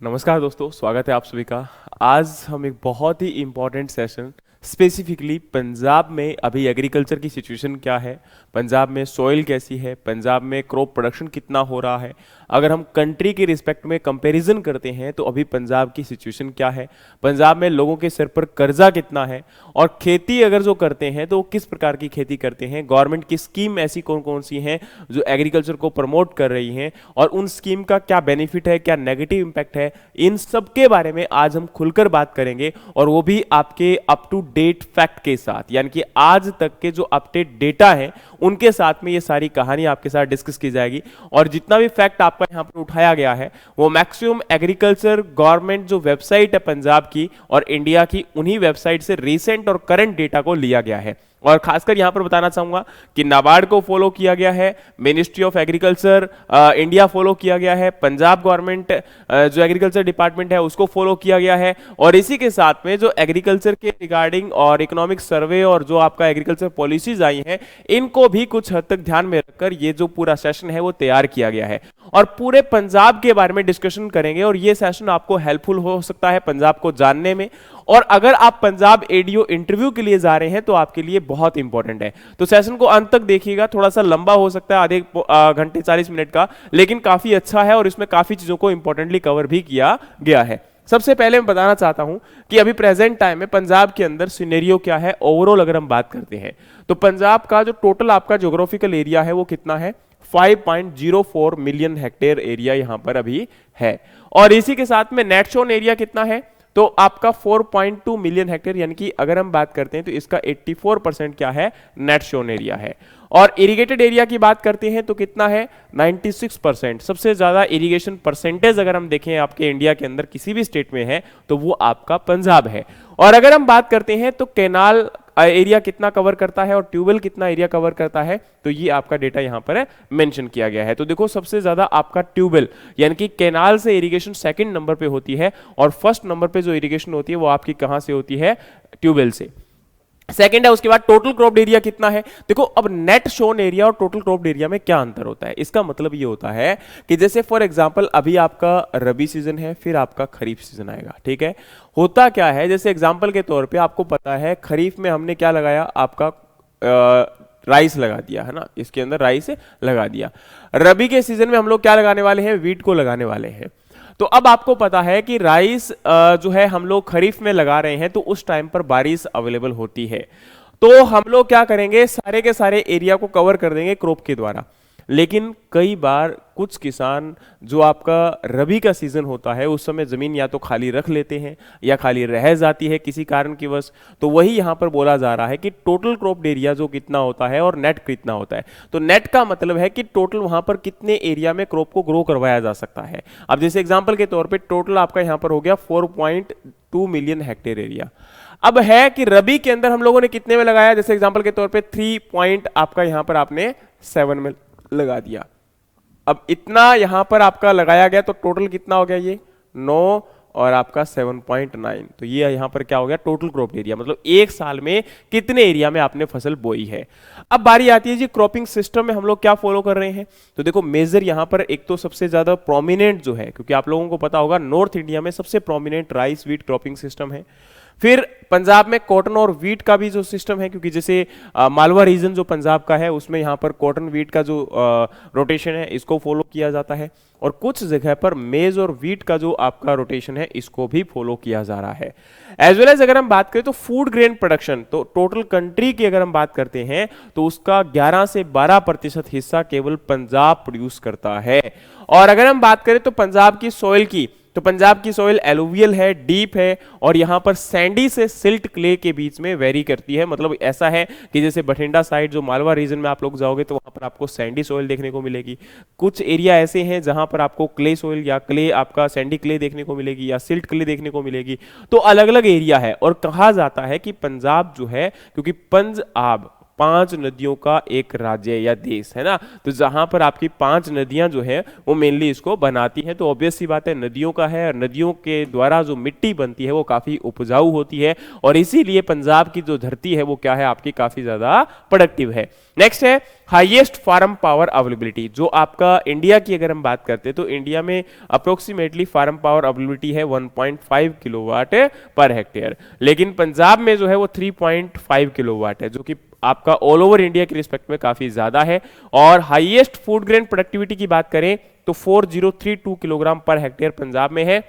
नमस्कार दोस्तों, स्वागत है आप सभी का। आज हम एक बहुत ही इम्पॉर्टेंट सेशन स्पेसिफिकली पंजाब में अभी एग्रीकल्चर की सिचुएशन क्या है, पंजाब में सॉइल कैसी है, पंजाब में क्रॉप प्रोडक्शन कितना हो रहा है, अगर हम कंट्री के रिस्पेक्ट में कंपैरिजन करते हैं तो अभी पंजाब की सिचुएशन क्या है, पंजाब में लोगों के सिर पर कर्जा कितना है, और खेती अगर जो करते हैं तो वो किस प्रकार की खेती करते हैं, गवर्नमेंट की स्कीम ऐसी कौन कौन सी हैं जो एग्रीकल्चर को प्रमोट कर रही हैं, और उन स्कीम का क्या बेनिफिट है, क्या नेगेटिव इंपैक्ट है, इन सब के बारे में आज हम खुलकर बात करेंगे। और वो भी आपके अप टू डेट फैक्ट के साथ, यानी कि आज तक के जो अपडेट डेटा है उनके साथ में ये सारी कहानी आपके साथ डिस्कस की जाएगी। और जितना भी फैक्ट आपका यहां पर उठाया गया है वो मैक्सिमम एग्रीकल्चर गवर्नमेंट जो वेबसाइट है पंजाब की और इंडिया की, उन्हीं वेबसाइट से रिसेंट और करंट डेटा को लिया गया है। और खासकर यहां पर बताना चाहूंगा कि नाबार्ड को फॉलो किया गया है, ministry of agriculture India follow किया गया है, पंजाब गवर्नमेंट जो एग्रीकल्चर डिपार्टमेंट है उसको फॉलो किया गया है, और इसी के साथ में जो एग्रीकल्चर के रिगार्डिंग और इकोनॉमिक सर्वे और जो आपका एग्रीकल्चर पॉलिसीज आई हैं इनको भी कुछ हद तक ध्यान में रखकर ये जो पूरा सेशन है वो तैयार किया गया है। और पूरे पंजाब के बारे में डिस्कशन करेंगे और ये सेशन आपको हेल्पफुल हो सकता है पंजाब को जानने में। और अगर आप पंजाब एडीओ इंटरव्यू के लिए जा रहे हैं तो आपके लिए बहुत इंपॉर्टेंट है, तो सेशन को अंत तक देखिएगा। थोड़ा सा लंबा हो सकता है, आधे घंटे 40 मिनट का, लेकिन काफी अच्छा है और इसमें काफी चीजों को इंपॉर्टेंटली कवर भी किया गया है। सबसे पहले मैं बताना चाहता हूं कि अभी प्रेजेंट टाइम में पंजाब के अंदर सिनेरियो क्या है। ओवरऑल अगर हम बात करते हैं तो पंजाब का जो टोटल आपका ज्योग्राफिकल एरिया है वो कितना है, 5.04 मिलियन हेक्टेयर एरिया यहां पर अभी है। और इसी के साथ में नेट शोन एरिया कितना है, तो आपका 4.2 मिलियन हेक्टेयर, यानी कि अगर हम बात करते हैं तो इसका 84% क्या है, नेट शोन एरिया है। और इरिगेटेड एरिया की बात करते हैं तो कितना है, 96%। सबसे ज्यादा इरिगेशन परसेंटेज अगर हम देखें आपके इंडिया के अंदर किसी भी स्टेट में है तो वो आपका पंजाब है। और अगर हम बात करते हैं तो कैनाल एरिया कितना कवर करता है और ट्यूबवेल कितना एरिया कवर करता है, तो ये आपका डेटा यहां पर मेंशन किया गया है। तो देखो सबसे ज्यादा आपका ट्यूबवेल यानी कि कैनाल से इरिगेशन सेकंड नंबर पे होती है, और फर्स्ट नंबर पे जो इरिगेशन होती है वो आपकी कहां से होती है, ट्यूबवेल से। सेकंड है, उसके बाद टोटल क्रॉप्ड एरिया कितना है। देखो अब नेट शोन एरिया और टोटल क्रॉप्ड एरिया में क्या अंतर होता है, इसका मतलब ये होता है कि जैसे फॉर एग्जांपल अभी आपका रबी सीजन है, फिर आपका खरीफ सीजन आएगा, ठीक है। होता क्या है, जैसे एग्जांपल के तौर पे आपको पता है खरीफ में हमने क्या लगाया, आपका राइस लगा दिया है ना, इसके अंदर राइस लगा दिया। रबी के सीजन में हम लोग क्या लगाने वाले हैं, वीट को लगाने वाले हैं। तो अब आपको पता है कि राइस जो है हम लोग खरीफ में लगा रहे हैं तो उस टाइम पर बारिश अवेलेबल होती है, तो हम लोग क्या करेंगे, सारे के सारे एरिया को कवर कर देंगे क्रॉप के द्वारा। लेकिन कई बार कुछ किसान जो आपका रबी का सीजन होता है उस समय जमीन या तो खाली रख लेते हैं या खाली रह जाती है किसी कारण की वजह, तो वही यहां पर बोला जा रहा है कि टोटल क्रॉप्ड एरिया जो कितना होता है और नेट कितना होता है। तो नेट का मतलब है कि टोटल वहां पर कितने एरिया में क्रॉप को ग्रो करवाया जा सकता है। अब जैसे एग्जाम्पल के तौर पर टोटल आपका यहां पर हो गया 4.2 मिलियन हेक्टेयर एरिया। अब है कि रबी के अंदर हम लोगों ने कितने में लगाया, जैसे एग्जाम्पल के तौर पर 3 पॉइंट आपका यहां पर आपने 7 में लगा दिया। अब इतना यहां पर आपका लगाया गया तो टोटल कितना हो गया, ये 9 और आपका 7.9, तो ये यहां पर क्या हो गया, टोटल क्रॉप एरिया, मतलब एक साल में कितने एरिया में आपने फसल बोई है। अब बारी आती है जी क्रॉपिंग सिस्टम में हम लोग क्या फॉलो कर रहे हैं, तो देखो मेजर यहां पर एक तो सबसे ज्यादा प्रोमिनेंट जो है, क्योंकि आप लोगों को पता होगा नॉर्थ इंडिया में सबसे prominent rice wheat cropping system है। फिर पंजाब में कॉटन और वीट का भी जो सिस्टम है, क्योंकि जैसे मालवा रीजन जो पंजाब का है उसमें यहाँ पर कॉटन वीट का जो रोटेशन है इसको फॉलो किया जाता है, और कुछ जगह पर मेज और वीट का जो आपका रोटेशन है इसको भी फॉलो किया जा रहा है। एज वेल एज अगर हम बात करें तो फूड ग्रेन प्रोडक्शन, तो टोटल कंट्री की अगर हम बात करते हैं तो उसका 11 से 12% हिस्सा केवल पंजाब प्रोड्यूस करता है। और अगर हम बात करें तो पंजाब की सॉइल की, तो पंजाब की सॉइल एलुवियल है, डीप है, और यहां पर सैंडी से सिल्ट क्ले के बीच में वेरी करती है। मतलब ऐसा है कि जैसे बठिंडा साइड जो मालवा रीजन में आप लोग जाओगे तो वहां पर आपको सैंडी सॉइल देखने को मिलेगी। कुछ एरिया ऐसे हैं जहां पर आपको क्ले सॉइल या क्ले आपका सैंडी क्ले देखने को मिलेगी या सिल्ट क्ले देखने को मिलेगी। तो अलग अलग एरिया है, और कहा जाता है कि पंजाब जो है, क्योंकि पंजाब 5 नदियों का एक राज्य या देश है ना, तो जहां पर आपकी 5 नदियां जो है वो मेनली इसको बनाती हैं, तो ऑब्वियस सी बात है नदियों का है, और नदियों के द्वारा जो मिट्टी बनती है वो काफी उपजाऊ होती है, और इसीलिए पंजाब की जो धरती है वो क्या है, आपकी काफी ज्यादा प्रोडक्टिव है। नेक्स्ट है हाईएस्ट फार्म पावर अवेलेबिलिटी। जो आपका इंडिया की अगर हम बात करते हैं तो इंडिया में अप्रोक्सीमेटली फार्म पावर अवेलेबिलिटी है 1.5 किलोवाट पर हेक्टेयर, लेकिन पंजाब में जो है वो 3.5 किलोवाट है, जो कि आपका ऑल ओवर इंडिया के रिस्पेक्ट में काफी ज्यादा है। और हाईएस्ट फूड ग्रेन प्रोडक्टिविटी की बात करें तो 4032 किलोग्राम पर हेक्टेयर पंजाब में है,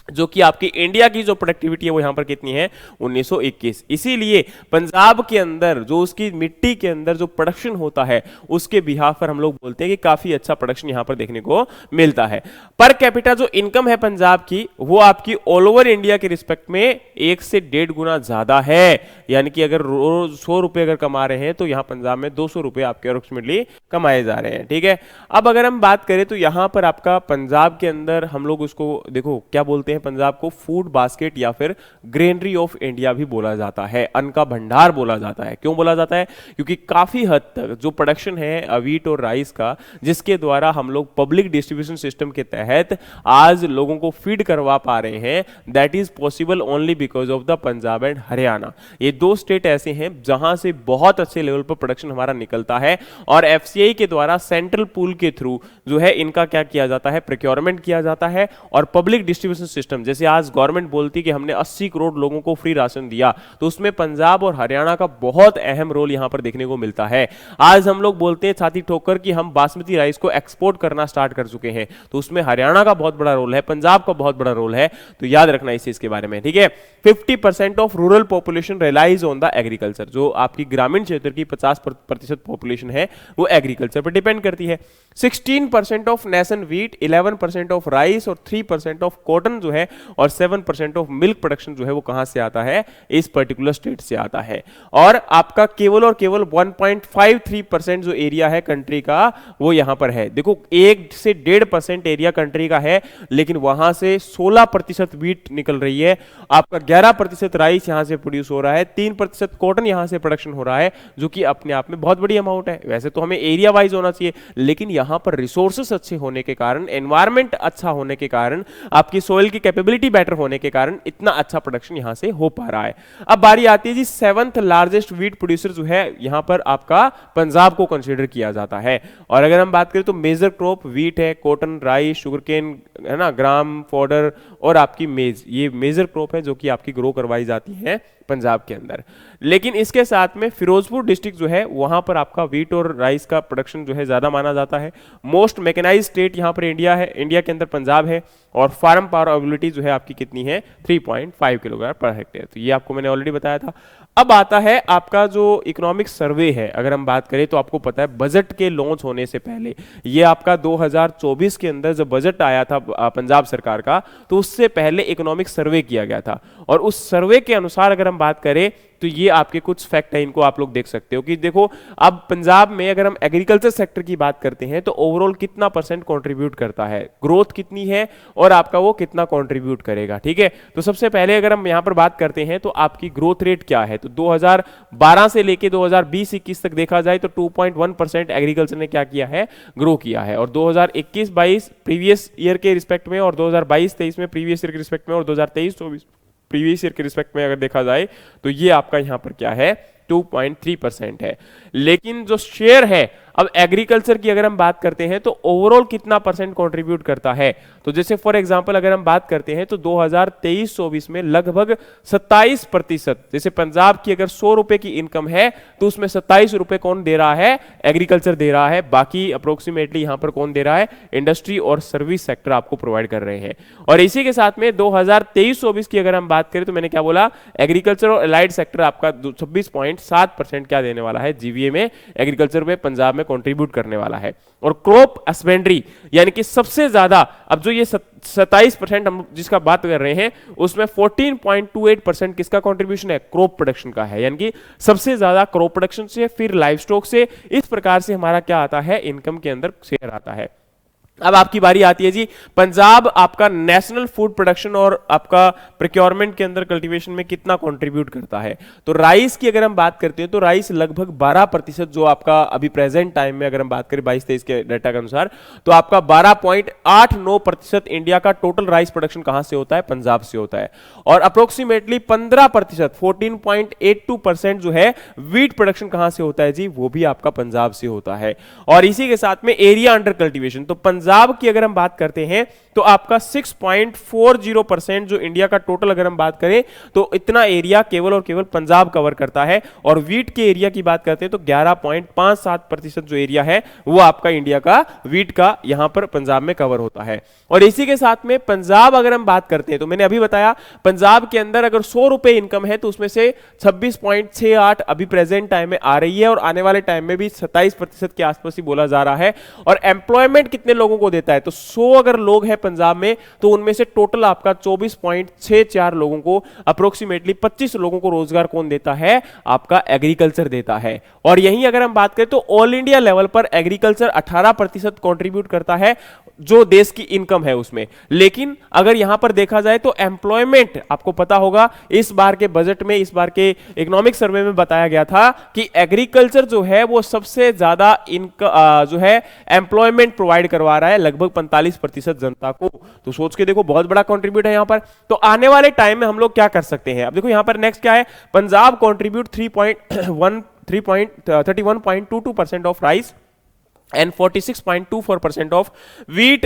जो कि आपकी इंडिया की जो प्रोडक्टिविटी है वो यहां पर कितनी है 1921। इसीलिए पंजाब के अंदर जो उसकी मिट्टी के अंदर जो प्रोडक्शन होता है उसके बिहाफ पर हम लोग बोलते हैं कि काफी अच्छा प्रोडक्शन यहां पर देखने को मिलता है। पर कैपिटा जो इनकम है पंजाब की वो आपकी ऑल ओवर इंडिया के रिस्पेक्ट में 1 से 1.5 गुना ज्यादा है, यानी कि अगर रोज 100 रुपए अगर कमा रहे हैं तो यहां पंजाब में 200 रुपए आपके अप्रोक्सीमेटली कमाए जा रहे हैं। ठीक है, अब अगर हम बात करें तो यहां पर आपका पंजाब के अंदर हम लोग उसको देखो क्या बोलते हैं, पंजाब को फूड बास्केट या फिर ग्रेनरी ऑफ इंडिया भी बोला जाता है, अन्न का भंडार बोला जाता है। क्यों बोला जाता है? क्योंकि काफी हद तक जो प्रोडक्शन है व्हीट और राइस का, जिसके द्वारा हम लोग पब्लिक डिस्ट्रीब्यूशन सिस्टम के तहत आज लोगों को फीड करवा पा रहे हैं, that is possible only because of the Punjab and Haryana. ये दो स्टेट ऐसे हैं जहां से बहुत अच्छे लेवल पर प्रोडक्शन हमारा निकलता है और एफसीआई के द्वारा सेंट्रल पूल के थ्रू जो है इनका क्या किया जाता है, प्रोक्योरमेंट किया जाता है। और पब्लिक डिस्ट्रीब्यूशन सिस्टम, जैसे आज गवर्नमेंट बोलती कि हमने 80 करोड़ लोगों को फ्री राशन दिया, तो उसमें पंजाब और हरियाणा का बहुत अहम रोल यहां पर देखने को मिलता है। आज हम लोग बोलते हैं छाती ठोकर कि हम बासमती राइस को एक्सपोर्ट करना स्टार्ट कर चुके हैं, तो उसमें हरियाणा का बहुत बड़ा रोल है, पंजाब का बहुत बड़ा रोल है, तो याद रखना इस चीज के बारे में। ठीक है, 50% of rural population relies on the agriculture. जो आपकी ग्रामीण क्षेत्र की 50% पॉपुलेशन है वो एग्रीकल्चर पर डिपेंड करती है। 16% of nation wheat, 11% of rice और 3% ऑफ कॉटन जो है और 7% ऑफ मिल्क प्रोडक्शन जो है वो कहां से आता है, इस पर्टिकुलर स्टेट से आता है। और आपका केवल और केवल 1.53% जो एरिया है कंट्री का वो यहां पर है। देखो 1 से 1.5% एरिया कंट्री का है, लेकिन वहां से 16% व्हीट निकल रही है, आपका 11% राइस यहां से प्रोड्यूस हो रहा है, 3% कॉटन यहां से प्रोडक्शन हो रहा है, जो कि अपने आप में बहुत बड़ी अमाउंट है। वैसे तो हमें एरिया वाइज होना चाहिए, लेकिन यहां पर रिसोर्सेस अच्छे होने के कारण, एनवायरमेंट अच्छा होने के कारण, आपकी सोइल की कैपेबिलिटी बेटर होने के कारण इतना अच्छा प्रोडक्शन यहां से हो पा रहा है। अब बारी आती है जी 7th लार्जेस्ट व्हीट प्रोड्यूसर जो है यहां पर आपका पंजाब को कंसीडर किया जाता है। और अगर हम बात करें तो मेजर क्रॉप व्हीट है, कॉटन, राइस, शुगरकेन है ना, ग्राम, फॉडर और आपकी मेज, ये मेजर क्रॉप है जो कि आपकी ग्रो करवाई जाती है पंजाब के अंदर। लेकिन इसके साथ में फिरोजपुर डिस्ट्रिक्ट जो है वहां पर आपका व्हीट और राइस का प्रोडक्शन जो है ज्यादा माना जाता है। मोस्ट मैकेनाइज्ड स्टेट यहां पर इंडिया है, इंडिया के अंदर पंजाब है। और फार्म पावर अवेलेबिलिटी जो है आपकी कितनी है 3.5 किलोग्राम पर हेक्टेयर, तो ये आपको मैंने ऑलरेडी बताया था। अब आता है आपका जो इकोनॉमिक सर्वे है, अगर हम बात करें तो आपको पता है बजट के लॉन्च होने से पहले, ये आपका 2024 के अंदर जब बजट आया था पंजाब सरकार का, तो उससे पहले इकोनॉमिक सर्वे किया गया था। और उस सर्वे के अनुसार अगर हम बात करें तो ये आपके कुछ फैक्ट है, इनको आप लोग देख सकते हो कि देखो अब पंजाब में अगर हम एग्रीकल्चर सेक्टर की बात करते हैं तो ओवरऑल कितना परसेंट कंट्रीब्यूट करता है, ग्रोथ कितनी है और आपका वो कितना कंट्रीब्यूट करेगा। ठीक है, तो सबसे पहले अगर हम यहां पर बात करते हैं तो आपकी ग्रोथ रेट क्या है, तो 2012 से लेके 2020-21 तक देखा जाए तो 2.1% एग्रीकल्चर ने क्या किया है, ग्रो किया है। और 2021-22 प्रीवियस ईयर के रिस्पेक्ट में और 2022-23 में प्रीवियस ईयर के रिस्पेक्ट में और 2023-24 प्रीवियस ईयर के रिस्पेक्ट में अगर देखा जाए तो ये आपका यहां पर क्या है 2.3% है। लेकिन जो शेयर है अब एग्रीकल्चर की अगर हम बात करते हैं तो ओवरऑल कितना परसेंट कंट्रीब्यूट करता है, तो जैसे फॉर एग्जांपल अगर हम बात करते हैं तो 2023-24 में लगभग 27%, जैसे पंजाब की अगर 100 रुपए की इनकम है तो उसमें 27 रुपए कौन दे रहा है, एग्रीकल्चर दे रहा है। बाकी अप्रोक्सीमेटली यहां पर कौन दे रहा है, इंडस्ट्री और सर्विस सेक्टर आपको प्रोवाइड कर रहे हैं। और इसी के साथ में 2023-24 की अगर हम बात करें तो मैंने क्या बोला, एग्रीकल्चर और अलाइड सेक्टर आपका 26.7% क्या देने वाला है, जीवीए में, एग्रीकल्चर में, पंजाब में कंट्रीब्यूट करने वाला है। और क्रॉप हस्बेंड्री यानी कि सबसे ज्यादा, अब जो ये 27% हम जिसका बात कर रहे हैं उसमें 14.28% किसका कंट्रीब्यूशन है, क्रॉप प्रोडक्शन का है, यानी कि सबसे ज्यादा क्रॉप प्रोडक्शन से, फिर लाइव स्टॉक से, इस प्रकार से हमारा क्या आता है, इनकम के अंदर शेयर आता है। अब आपकी बारी आती है जी। पंजाब आपका नेशनल फूड प्रोडक्शन और आपका प्रोक्योरमेंट के अंदर कल्टीवेशन में कितना कंट्रीब्यूट करता है? तो राइस की अगर हम बात करते हैं तो राइस लगभग 12% जो आपका अभी प्रेजेंट टाइम में अगर हम बात करें 22-23 के डाटा के अनुसार, तो आपका 12.89% इंडिया का टोटल राइस प्रोडक्शन कहां से होता है? पंजाब से होता है। और अप्रोक्सीमेटली 15% 14.82% जो है वीट प्रोडक्शन कहां से होता है जी? वो भी आपका पंजाब से होता है। और इसी के साथ में एरिया अंडर कल्टीवेशन, तो पंजाब की अगर हम बात करते हैं तो आपका 6.40% जो इंडिया का टोटल अगर हम बात करें तो इतना एरिया केवल और केवल पंजाब कवर करता है। और वीट के एरिया की बात करते हैं तो 11.57% जो एरिया है वो आपका इंडिया का वीट का यहां पर पंजाब में कवर होता है। और इसी के साथ में पंजाब अगर हम बात करते हैं तो मैंने अभी बताया पंजाब के अंदर अगर 100 रुपए इनकम है तो उसमें से 26.68 अभी प्रेजेंट टाइम में आ रही है और आने वाले टाइम में भी 27% के आसपास ही बोला जा रहा है। और एम्प्लॉयमेंट कितने लोगों को देता है? तो 100 अगर लोग हैं पंजाब में तो उनमें से टोटल आपका 24.64 लोगों को, अप्रोक्सीमेटली 25 लोगों को रोजगार कौन देता है? आपका एग्रीकल्चर देता है। और यहीं अगर हम बात करें तो ऑल इंडिया लेवल पर एग्रीकल्चर 18% कंट्रीब्यूट करता है जो देश की इनकम है उसमें। लेकिन अगर यहां पर देखा जाए तो एम्प्लॉयमेंट, आपको पता होगा इस बार के बजट में, इस बार के इकोनॉमिक सर्वे में बताया गया था कि एग्रीकल्चर जो है वो सबसे ज्यादा जो है एम्प्लॉयमेंट प्रोवाइड करवा रहा है लगभग 45% जनता को। तो सोच के देखो बहुत बड़ा कंट्रीब्यूट है यहां पर। तो आने वाले टाइम में हम लोग क्या कर सकते हैं? अब देखो यहां पर नेक्स्ट क्या है, Punjab contribute 31.22% of rice and 46.24% of wheat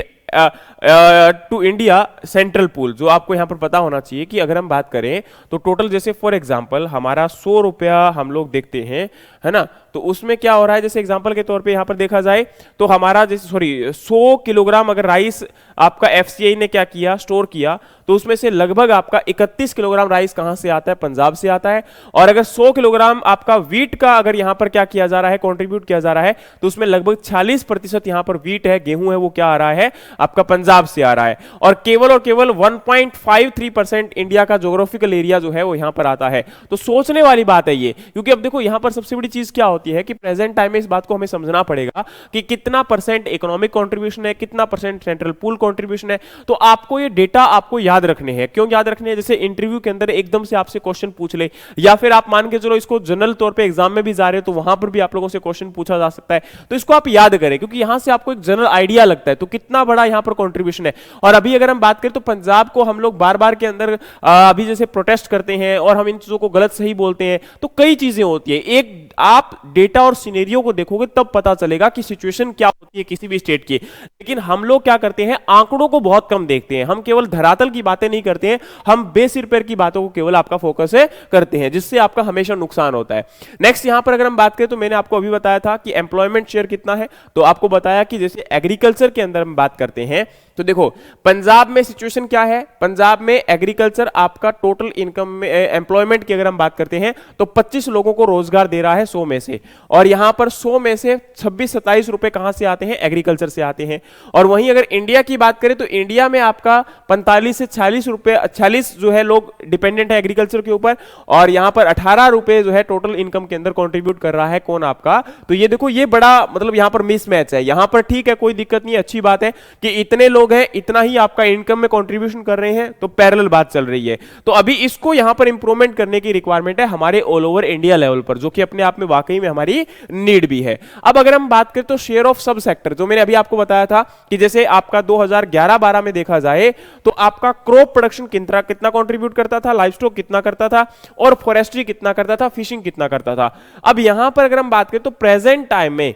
to India central pool. जो आपको यहां पर पता होना चाहिए कि अगर हम बात करें तो टोटल जैसे फॉर एग्जांपल हमारा 100 रुपया हम लोग देखते हैं, है ना, तो उसमें क्या हो रहा है, जैसे एग्जांपल के तौर पे यहां पर देखा जाए तो हमारा जैसे 100 किलोग्राम अगर राइस आपका एफसीआई ने क्या किया, स्टोर किया, तो उसमें से लगभग आपका 31 किलोग्राम राइस कहां से आता है? पंजाब से आता है। और अगर 100 किलोग्राम आपका वीट का अगर यहां पर क्या किया जा रहा है, कंट्रीब्यूट किया जा रहा है, तो उसमें लगभग 46% यहां पर वीट है, गेहूं है, वो क्या आ रहा है? आपका पंजाब से आ रहा है। और केवल 1.53% इंडिया का ज्योग्राफिकल एरिया जो है वो यहां पर आता है। तो सोचने वाली बात है ये, क्योंकि अब देखो यहां पर सबसे बड़ी चीज क्या होती है कि प्रेजेंट टाइम में इस बात को हमें समझना पड़ेगा कि कितना परसेंट इकोनॉमिक कंट्रीब्यूशन है, कितना परसेंट सेंट्रल पूल कंट्रीब्यूशन है। तो आपको ये डेटा आपको याद रखने हैं। क्यों याद रखने हैं? जैसे इंटरव्यू के अंदर एकदम से आपसे क्वेश्चन पूछ ले, या फिर आप मान के चलो इसको जनरल तौर पे एग्जाम में भी जा रहे हो तो वहां पर भी आप लोगों से क्वेश्चन पूछा जा सकता है। तो इसको आप याद करें क्योंकि यहां से आपको एक जनरल आइडिया लगता है तो कितना बड़ा यहां पर कंट्रीब्यूशन है। और अभी अगर हम बात करें तो पंजाब को हम लोग बार बार के अंदर अभी जैसे प्रोटेस्ट करते हैं और हम इन चीजों को गलत सही बोलते हैं, तो कई चीजें होती है। एक आप डेटा और सिनेरियो को देखोगे तब पता चलेगा कि सिचुएशन क्या होती है किसी भी स्टेट की। लेकिन हम लोग क्या करते हैं, आंकड़ों को बहुत कम देखते हैं। हम केवल धरातल की बातें नहीं करते हैं, हम बेसिर पैर की बातों को केवल आपका फोकस है करते हैं, जिससे आपका हमेशा नुकसान होता है। नेक्स्ट यहां पर अगर हम बात करें तो मैंने आपको अभी बताया था कि एम्प्लॉयमेंट शेयर कितना है, तो आपको बताया कि जैसे एग्रीकल्चर के अंदर हम बात करते हैं तो देखो पंजाब में सिचुएशन क्या है। पंजाब में एग्रीकल्चर आपका टोटल इनकम में एम्प्लॉयमेंट की अगर हम बात करते हैं तो 25 लोगों को रोजगार दे रहा है 100 में से। और यहां पर 100 में से 26-27 रुपए कहां से आते हैं? एग्रीकल्चर से आते हैं। और वहीं अगर इंडिया की बात करें तो इंडिया में आपका 45 से 46 रुपए, 46 जो है लोग डिपेंडेंट है एग्रीकल्चर के ऊपर, और यहां पर 18 रुपए जो है टोटल इनकम के अंदर कंट्रीब्यूट कर रहा है कौन? आपका। तो ये देखो ये बड़ा मतलब यहां पर मिसमैच है। यहां पर ठीक है, कोई दिक्कत नहीं, अच्छी बात है कि इतने लोग हैं, इतना ही आपका इनकम में कंट्रीब्यूशन कर रहे हैं, तो पैरेलल बात चल रही है। तो अभी इसको यहां पर इंप्रूवमेंट करने की रिक्वायरमेंट है हमारे ऑल ओवर इंडिया लेवल पर, जो कि अपने आप में वाकई में हमारी नीड भी है। अब अगर हम बात करें तो शेयर ऑफ सब सेक्टर, जो मैंने अभी आपको बताया था कि जैसे आपका 2011-12 में देखा जाए तो आपका क्रॉप प्रोडक्शन कितना कंट्रीब्यूट करता था, लाइवस्टॉक कितना करता था, और फॉरेस्ट्री कितना करता था, फिशिंग कितना करता था। अब यहां पर अगर हम बात करें तो प्रेजेंट टाइम में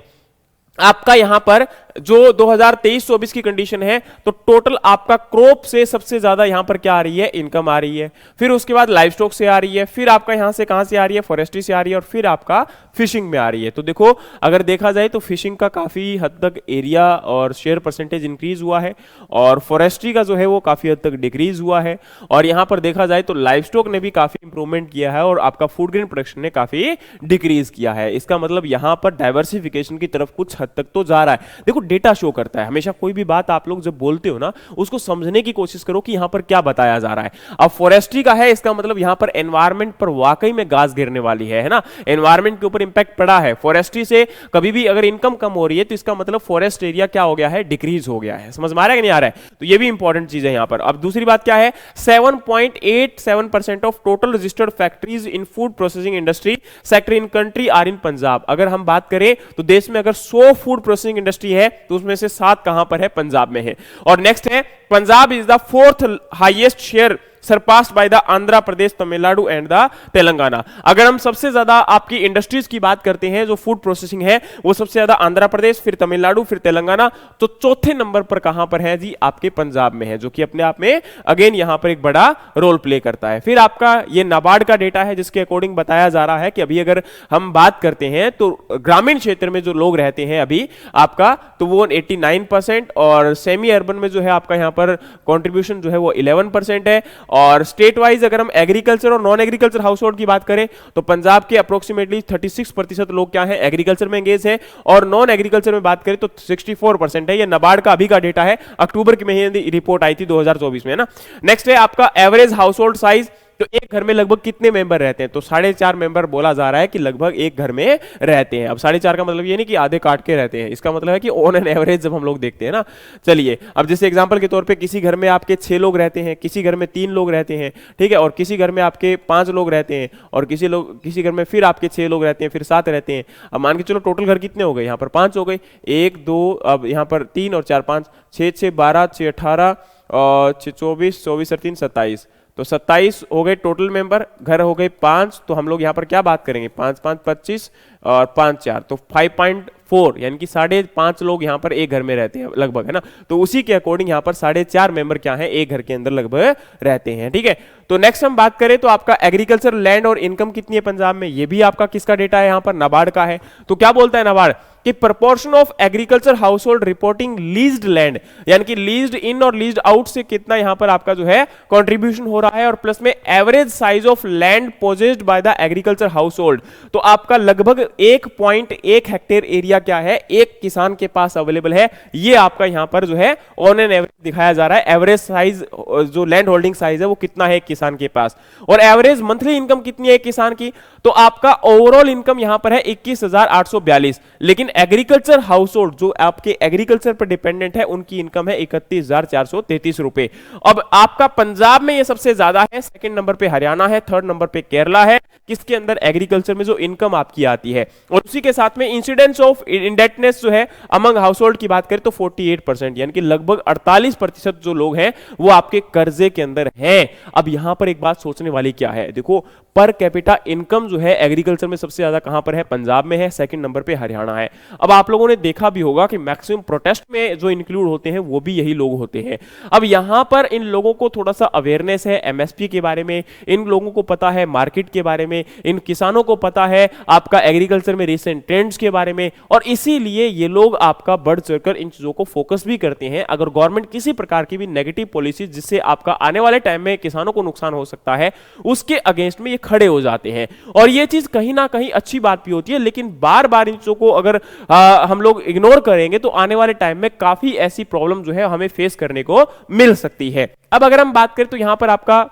आपका यहां पर जो 2023-24 की कंडीशन है तो टोटल आपका क्रॉप से सबसे ज्यादा यहां पर क्या आ रही है? इनकम आ रही है। फिर उसके बाद लाइवस्टॉक से आ रही है, फिर आपका यहां से कहां से आ रही है? फॉरेस्ट्री से आ रही है, और फिर आपका फिशिंग में आ रही है। तो देखो अगर देखा जाए तो फिशिंग का काफी हद तक एरिया और शेयर परसेंटेज इंक्रीज हुआ है, और फॉरेस्ट्री का जो है वो काफी हद तक डिक्रीज हुआ है, और यहां पर देखा जाए तो लाइवस्टॉक ने भी काफी इंप्रूवमेंट किया है, और आपका फूड ग्रेन प्रोडक्शन ने काफी डिक्रीज किया है। इसका मतलब यहां पर डाइवर्सिफिकेशन की तरफ कुछ हद तक तो जा रहा है। देखो डेटा शो करता है। हमेशा कोई भी बात आप लोग जब बोलते हो ना, उसको समझने की कोशिश करो कि यहां पर क्या बताया जा रहा है। अब फॉरेस्ट्री का है, इसका मतलब यहां पर एनवायरमेंट पर वाकई में घास गिरने वाली है ना, एनवायरमेंट के ऊपर इंपैक्ट पड़ा है। फॉरेस्ट्री से कभी भी अगर इनकम कम हो रही है तो इसका मतलब फॉरेस्ट एरिया क्या हो गया है, डिक्रीज हो गया है। समझ में आ रहा है कि नहीं आ रहा है? तो ये भी इंपॉर्टेंट चीज है यहां पर। अब दूसरी बात क्या है, 7.87% of total registered factories in food processing industry sector in country are in Punjab. अगर हम बात करें तो देश में अगर 100 फूड प्रोसेसिंग इंडस्ट्री है तो उसमें से 7 कहां पर है, पंजाब में है। और नेक्स्ट है, Punjab is the fourth highest share surpassed by the Andhra Pradesh, Tamil Nadu and the Telangana. अगर हम सबसे ज्यादा आपकी इंडस्ट्रीज की बात करते हैं जो फूड प्रोसेसिंग है, वो सबसे ज्यादा आंध्र प्रदेश, फिर तमिलनाडु, फिर तेलंगाना, तो चौथे नंबर पर कहां पर है जी, आपके पंजाब में है, जो कि अपने आप में अगेन यहां पर एक बड़ा रोल प्ले करता है। फिर आपका ये नाबार्ड का डेटा है जिसके अकॉर्डिंग बताया जा रहा है कि अभी अगर हम बात करते हैं तो ग्रामीण क्षेत्र में जो लोग रहते हैं अभी आपका, तो वो 89%, और सेमी अर्बन में जो है आपका यहां पर कंट्रीब्यूशन जो है वो 11% है। और स्टेट वाइज अगर हम एग्रीकल्चर और नॉन एग्रीकल्चर हाउस होल्ड की बात करें तो पंजाब के अप्रोक्सीमेटली 36% लोग क्या है, एग्रीकल्चर में एंगेज है, और नॉन एग्रीकल्चर में बात करें तो 64% है। ये नाबार्ड का अभी का डेटा है, अक्टूबर के महीने रिपोर्ट आई थी 2024 में, है ना। नेक्स्ट है आपका एवरेज हाउस होल्ड साइज। तो एक घर में लगभग कितने मेंबर रहते हैं, तो 4.5 मेंबर बोला जा रहा है कि लगभग एक घर में रहते हैं। अब 4.5 का मतलब ये नहीं कि आधे काट के रहते हैं, इसका मतलब है कि ऑन एन एवरेज जब हम लोग देखते हैं ना। चलिए, अब जैसे एग्जांपल के तौर पे किसी घर में आपके 6 लोग रहते हैं, किसी घर में 3 लोग रहते हैं, ठीक है, और किसी घर में आपके 5 लोग रहते हैं, और किसी घर में फिर आपके 6 लोग रहते हैं, फिर 7 रहते हैं। अब मान के चलो टोटल घर कितने हो गए, यहाँ पर 5 हो गए, 1 2, अब यहाँ पर 3 और 4 5, 6 6 12, 6 18, और 6 24, 24 और 3 27, तो 27 हो गए टोटल मेंबर, घर हो गए 5। तो हम लोग यहां पर क्या बात करेंगे, 5 5 25 और 5 4, तो 5.4, यानी कि 5.5 लोग यहां पर एक घर में रहते हैं लगभग, है ना। तो उसी के अकॉर्डिंग यहां पर 4.5 मेंबर क्या है, एक घर के अंदर लगभग रहते हैं, ठीक है। तो नेक्स्ट हम बात करें तो आपका एग्रीकल्चर लैंड और इनकम कितनी है पंजाब में, ये भी आपका किसका डेटा है, यहां पर नाबार्ड का है। तो क्या बोलता है नाबार्ड कि proportion of agriculture house hold reporting leased land, यानी कि लीज्ड इन और लीज्ड आउट से कितना यहां पर आपका जो है कंट्रीब्यूशन हो रहा है, और प्लस में average size of land possessed by the agriculture house hold. तो आपका लगभग 1.1 हेक्टेयर एरिया क्या है, एक किसान के पास अवेलेबल है। ये आपका यहां पर जो है ऑन एन एवरेज दिखाया जा रहा है, एवरेज साइज जो लैंड होल्डिंग साइज है वो कितना है एक किसान के पास, और एवरेज मंथली इनकम कितनी है एक किसान की। तो आपका ओवरऑल इनकम यहां पर है 21,842, लेकिन एग्रीकल्चर हाउस होल्ड जो आपके एग्रीकल्चर पर डिपेंडेंट है उनकी इनकम है 31,433 रुपए। अब आपका पंजाब में ये सबसे ज्यादा है, सेकंड नंबर पे हरियाणा है, थर्ड नंबर पे केरला है, किसके अंदर एग्रीकल्चर में जो इनकम आपकी आती है। और उसी के साथ में इंसिडेंस ऑफ इंडेटनेस जो है अमंग हाउस होल्ड की बात करें तो 48%, यानी कि लगभग 48% जो लोग हैं वो आपके कर्जे के अंदर हैं। अब यहां पर एक बात सोचने वाली क्या है, देखो पर कैपिटा इनकम जो है एग्रीकल्चर में सबसे ज्यादा कहां पर है, पंजाब में है, सेकंड नंबर पे हरियाणा है। अब आप लोगों ने देखा भी होगा कि मैक्सिमम प्रोटेस्ट में जो इंक्लूड होते हैं वो भी यही लोग होते हैं। अब यहां पर इन लोगों को थोड़ा सा अवेयरनेस है एमएसपी के बारे में, इन लोगों को पता है मार्केट के बारे में, इन किसानों को पता है आपका एग्रीकल्चर में रिसेंट ट्रेंड्स के बारे में, और इसीलिए ये लोग आपका बढ़ चढ़कर इन चीजों को फोकस भी करते हैं। अगर गवर्नमेंट किसी प्रकार की भी नेगेटिव पॉलिसी जिससे आपका आने वाले टाइम में किसानों को नुकसान हो सकता है, उसके अगेंस्ट में ये खड़े हो जाते हैं। और ये चीज कहीं ना कहीं अच्छी बात भी होती है, लेकिन बार बार इन चीजों को अगर हम लोग इग्नोर करेंगे तो आने वाले टाइम में काफी ऐसी प्रॉब्लम जो है हमें फेस करने को मिल सकती है। अब अगर हम बात करें तो यहां पर आपका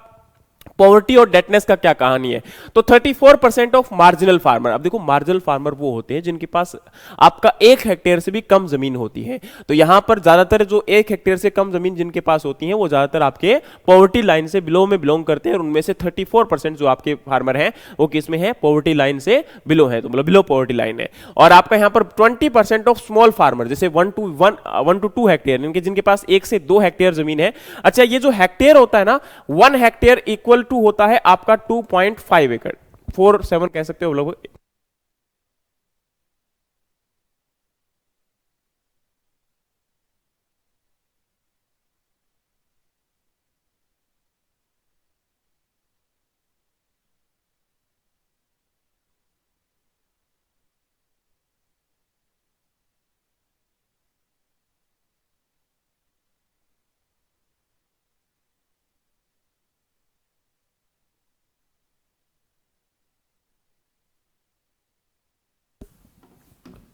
पॉवर्टी और डेटनेस का क्या कहानी है, तो 34% ऑफ मार्जिनल फार्मर। अब देखो मार्जिनल फार्मर वो होते हैं जिनके पास आपका 1 हेक्टेयर से भी कम जमीन होती है। तो यहां पर ज्यादातर जो 1 हेक्टेयर से कम जमीन जिनके पास होती है वो ज्यादातर आपके पॉवर्टी लाइन से बिलो में बिलोंग करते हैं, और उनमें से 34% जो आपके फार्मर हैं वो किस में है, पॉवर्टी लाइन से बिलो है, तो मतलब बिलो पॉवर्टी लाइन है। और आपका यहां पर 20% ऑफ स्मॉल फार्मर, जैसे 1 to 2 हेक्टेयर, जिनके पास 1 से 2 हेक्टेयर जमीन है। अच्छा, ये जो हेक्टेयर होता है ना, 1 हेक्टेयर इक्वल टू होता है आपका 2.5 एकड़, 4.7 कह सकते हो लोग।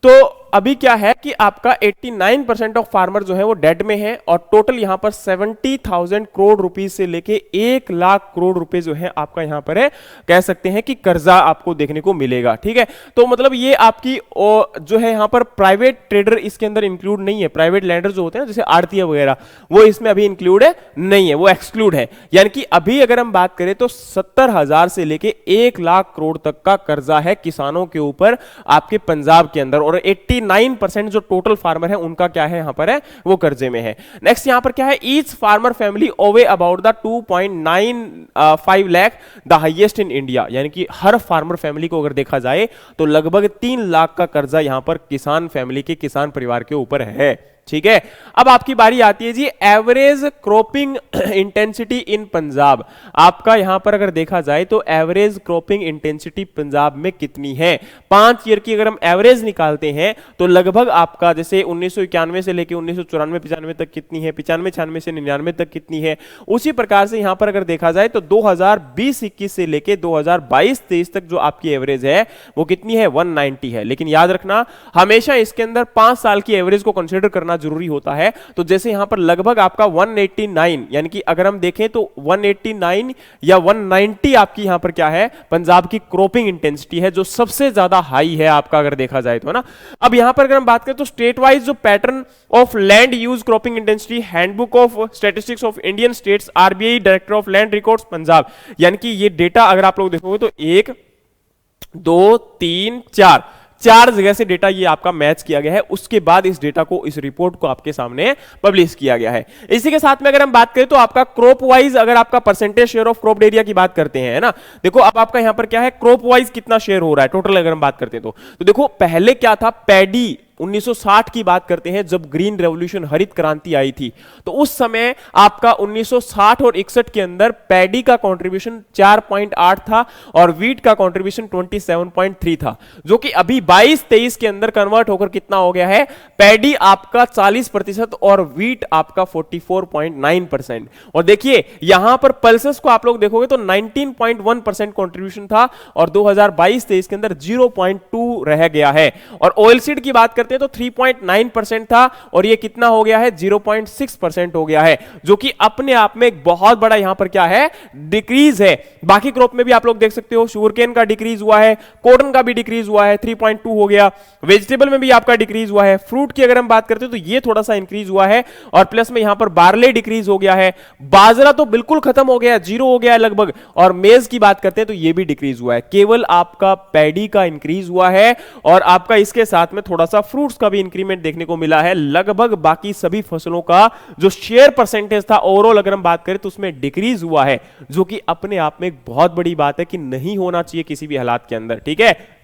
तो अभी क्या है कि आपका 89% ऑफ फार्मर जो है वो डेट में है, और टोटल यहां पर 70,000 करोड़ रुपीस से लेके 1 लाख करोड़ रुपए जो है आपका यहां पर है, कह सकते हैं कि कर्जा आपको देखने को मिलेगा। ठीक है, तो मतलब ये आपकी जो है यहां पर प्राइवेट ट्रेडर इसके अंदर इंक्लूड नहीं है, प्राइवेट लैंडर जो होते हैं जैसे आड़तिया वगैरह, वो इसमें अभी इंक्लूड है नहीं है, वो एक्सक्लूड है। यानी कि अभी अगर हम बात करें तो 70,000 से लेके 1 लाख करोड़ तक का कर्जा है किसानों के ऊपर आपके पंजाब के अंदर, और 89% जो टोटल फार्मर है उनका क्या है यहां पर है, वो कर्जे में है। नेक्स्ट यहां पर क्या है, each farmer family owe about the 2.95 lakh, the highest in India. यानी कि हर फार्मर फैमिली को अगर देखा जाए तो लगभग 3 लाख का कर्जा यहां पर किसान फैमिली के, किसान परिवार के ऊपर है। ठीक है, अब आपकी बारी आती है जी average cropping intensity in Punjab. आपका यहां पर अगर देखा जाए तो एवरेज क्रॉपिंग इंटेंसिटी पंजाब में कितनी है, 5 ईयर की अगर हम एवरेज निकालते हैं तो लगभग आपका जैसे 1991 से लेके 1994-95 तक कितनी है, 95-96 से 99 तक कितनी है, उसी प्रकार से यहां पर अगर देखा जाए तो 2020-21 से लेके 2022-23 तक जो आपकी एवरेज है वो कितनी है, 190 है। लेकिन याद रखना हमेशा इसके अंदर 5 साल की एवरेज को कंसीडर करना जरूरी होता है। तो जैसे यहां पर लगभग आपका 189, यानी कि अगर हम देखें तो 189 या 190 आपकी यहां पर क्या है, पंजाब की क्रॉपिंग इंटेंसिटी है जो सबसे ज्यादा हाई है आपका अगर देखा जाए तो, है ना। अब यहां पर अगर हम बात करें तो स्टेट वाइज जो pattern of land use cropping intensity, handbook of statistics of Indian states, RBI director of land records Punjab, यानी कि ये डेटा अगर आप लोग देखोगे तो 1 2 3 4 जगह से डेटा ये आपका मैच किया गया है, उसके बाद इस डेटा को, इस रिपोर्ट को आपके सामने पब्लिश किया गया है। इसी के साथ में अगर हम बात करें तो आपका क्रॉप वाइज अगर आपका percentage share of crop area की बात करते हैं, है ना। देखो अब आपका यहां पर क्या है, क्रॉप वाइज कितना शेयर हो रहा है टोटल अगर हम बात करते हैं तो देखो पहले क्या था, पैडी 1960 की बात करते हैं जब ग्रीन रेवोल्यूशन, हरित क्रांति आई थी, तो उस समय आपका 1960 और 61 के अंदर पैडी का कंट्रीब्यूशन 4.8 था और वीट का कंट्रीब्यूशन 27.3 था, जो कि अभी 22-23 के अंदर कन्वर्ट होकर कितना हो गया है, पैडी आपका 40% और वीट आपका 44.9%। और देखिए यहां पर पल्सेस को आप लोग देखोगे तो 19.1% कंट्रीब्यूशन था और 2022-23 के अंदर 0.2 रह गया है। और ऑयलसीड की बात करते हैं तो 3.9% था और ये कितना हो गया है, 0.6% हो गया है, जो कि अपने आप में एक बहुत बड़ा यहां पर क्या है, डिक्रीज है। बाकी क्रॉप में भी आप लोग देख सकते हो, शुगरकेन का डिक्रीज हुआ है, कॉटन का भी डिक्रीज हुआ है, 3.2 हो गया, वेजिटेबल में भी आपका डिक्रीज हुआ है, फ्रूट की अगर हम बात करते हैं तो ये थोड़ा सा इंक्रीज हुआ है, और प्लस में यहां पर बार्ले डिक्रीज हो गया है, बाजरा तो बिल्कुल खत्म हो गया है, 0 हो गया है लगभग, और मेज की बात करते हैं तो ये भी डिक्रीज हुआ है, केवल आपका पैडी का इंक्रीज हुआ है और आपका इसके साथ में थोड़ा सा फ्रूट्स का भी इंक्रीमेंट देखने को मिला है। लगभग बाकी सभी फसलों का जो शेयर परसेंटेज था ओवरऑल अगर हम बात करें तो उसमें डिक्रीज हुआ है, जो कि अपने आप में एक बहुत बड़ी बात है कि नहीं होना चाहिए किसी भी हालात के अंदर, ठीक है,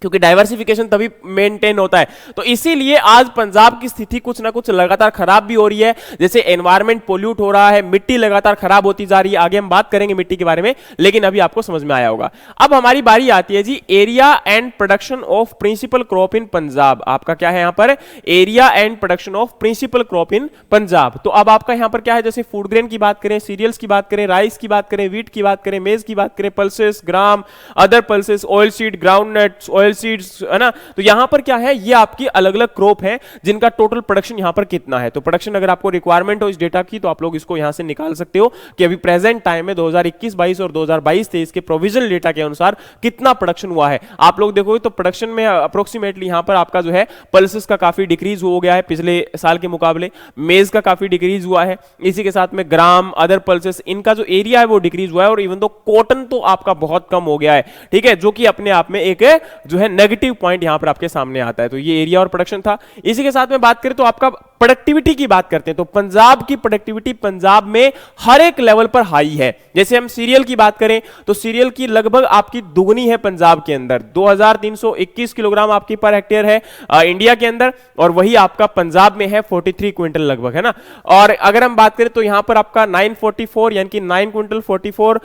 क्योंकि डाइवर्सिफिकेशन तभी मेंटेन होता है। तो इसीलिए आज पंजाब की स्थिति कुछ ना कुछ लगातार खराब भी हो रही है, जैसे एनवायरनमेंट पोल्यूट हो रहा है, मिट्टी लगातार खराब होती जा रही है, आगे हम बात करेंगे मिट्टी के बारे में, लेकिन अभी आपको समझ में आया होगा। अब हमारी बारी आती है जी area and production of principal crop in Punjab. आपका क्या है यहां पर, area and production of principal crop in Punjab. तो अब आपका यहां पर क्या है, जैसे फूड ग्रेन की बात करें, सीरियल्स की बात करें, राइस की बात करें, व्हीट की बात करें, मेज की बात करें, pulses, gram, other pulses, oil seed, groundnuts, oil seeds, है ना। तो यहां पर क्या है, ये आपकी अलग अलग क्रॉप है जिनका टोटल प्रोडक्शन यहां पर कितना है। तो प्रोडक्शन अगर आपको रिक्वायरमेंट हो इस डेटा की तो आप लोग इसको यहां से निकाल सकते हो कि अभी प्रेजेंट टाइम में 2021-22 और 2022-23 के प्रोविजनल डेटा के अनुसार कितना प्रोडक्शन हुआ है। आप लोग देखोगे तो प्रोडक्शन में अप्रोक्सीमेटली यहां पर आपका जो है पल्सेस का काफी डिक्रीज हो गया है पिछले साल के मुकाबले, मेज का काफी डिक्रीज हुआ है, इसी के साथ में ग्राम, अदर पल्सेस, इनका जो एरिया है वो डिक्रीज हुआ है, और इवन दो कॉटन तो आपका बहुत कम हो गया है, ठीक है, जो कि अपने आप में एक जो है नेगेटिव पॉइंट यहां पर आपके सामने आता है। तो ये एरिया और प्रोडक्शन था। इसी के साथ में बात करें तो आपका प्रोडक्टिविटी की बात करते हैं तो पंजाब की प्रोडक्टिविटी पंजाब में हर एक लेवल पर हाई है। जैसे हम सीरियल की बात करें तो सीरियल की लगभग आपकी दुगनी है पंजाब के अंदर, 2321 किलोग्राम आपकी पर हेक्टेयर है इंडिया के अंदर, और वही आपका पंजाब में है 43 क्विंटल लगभग, है ना। और अगर हम बात करें तो यहां पर आपका 944 यानी कि 9 क्विंटल 44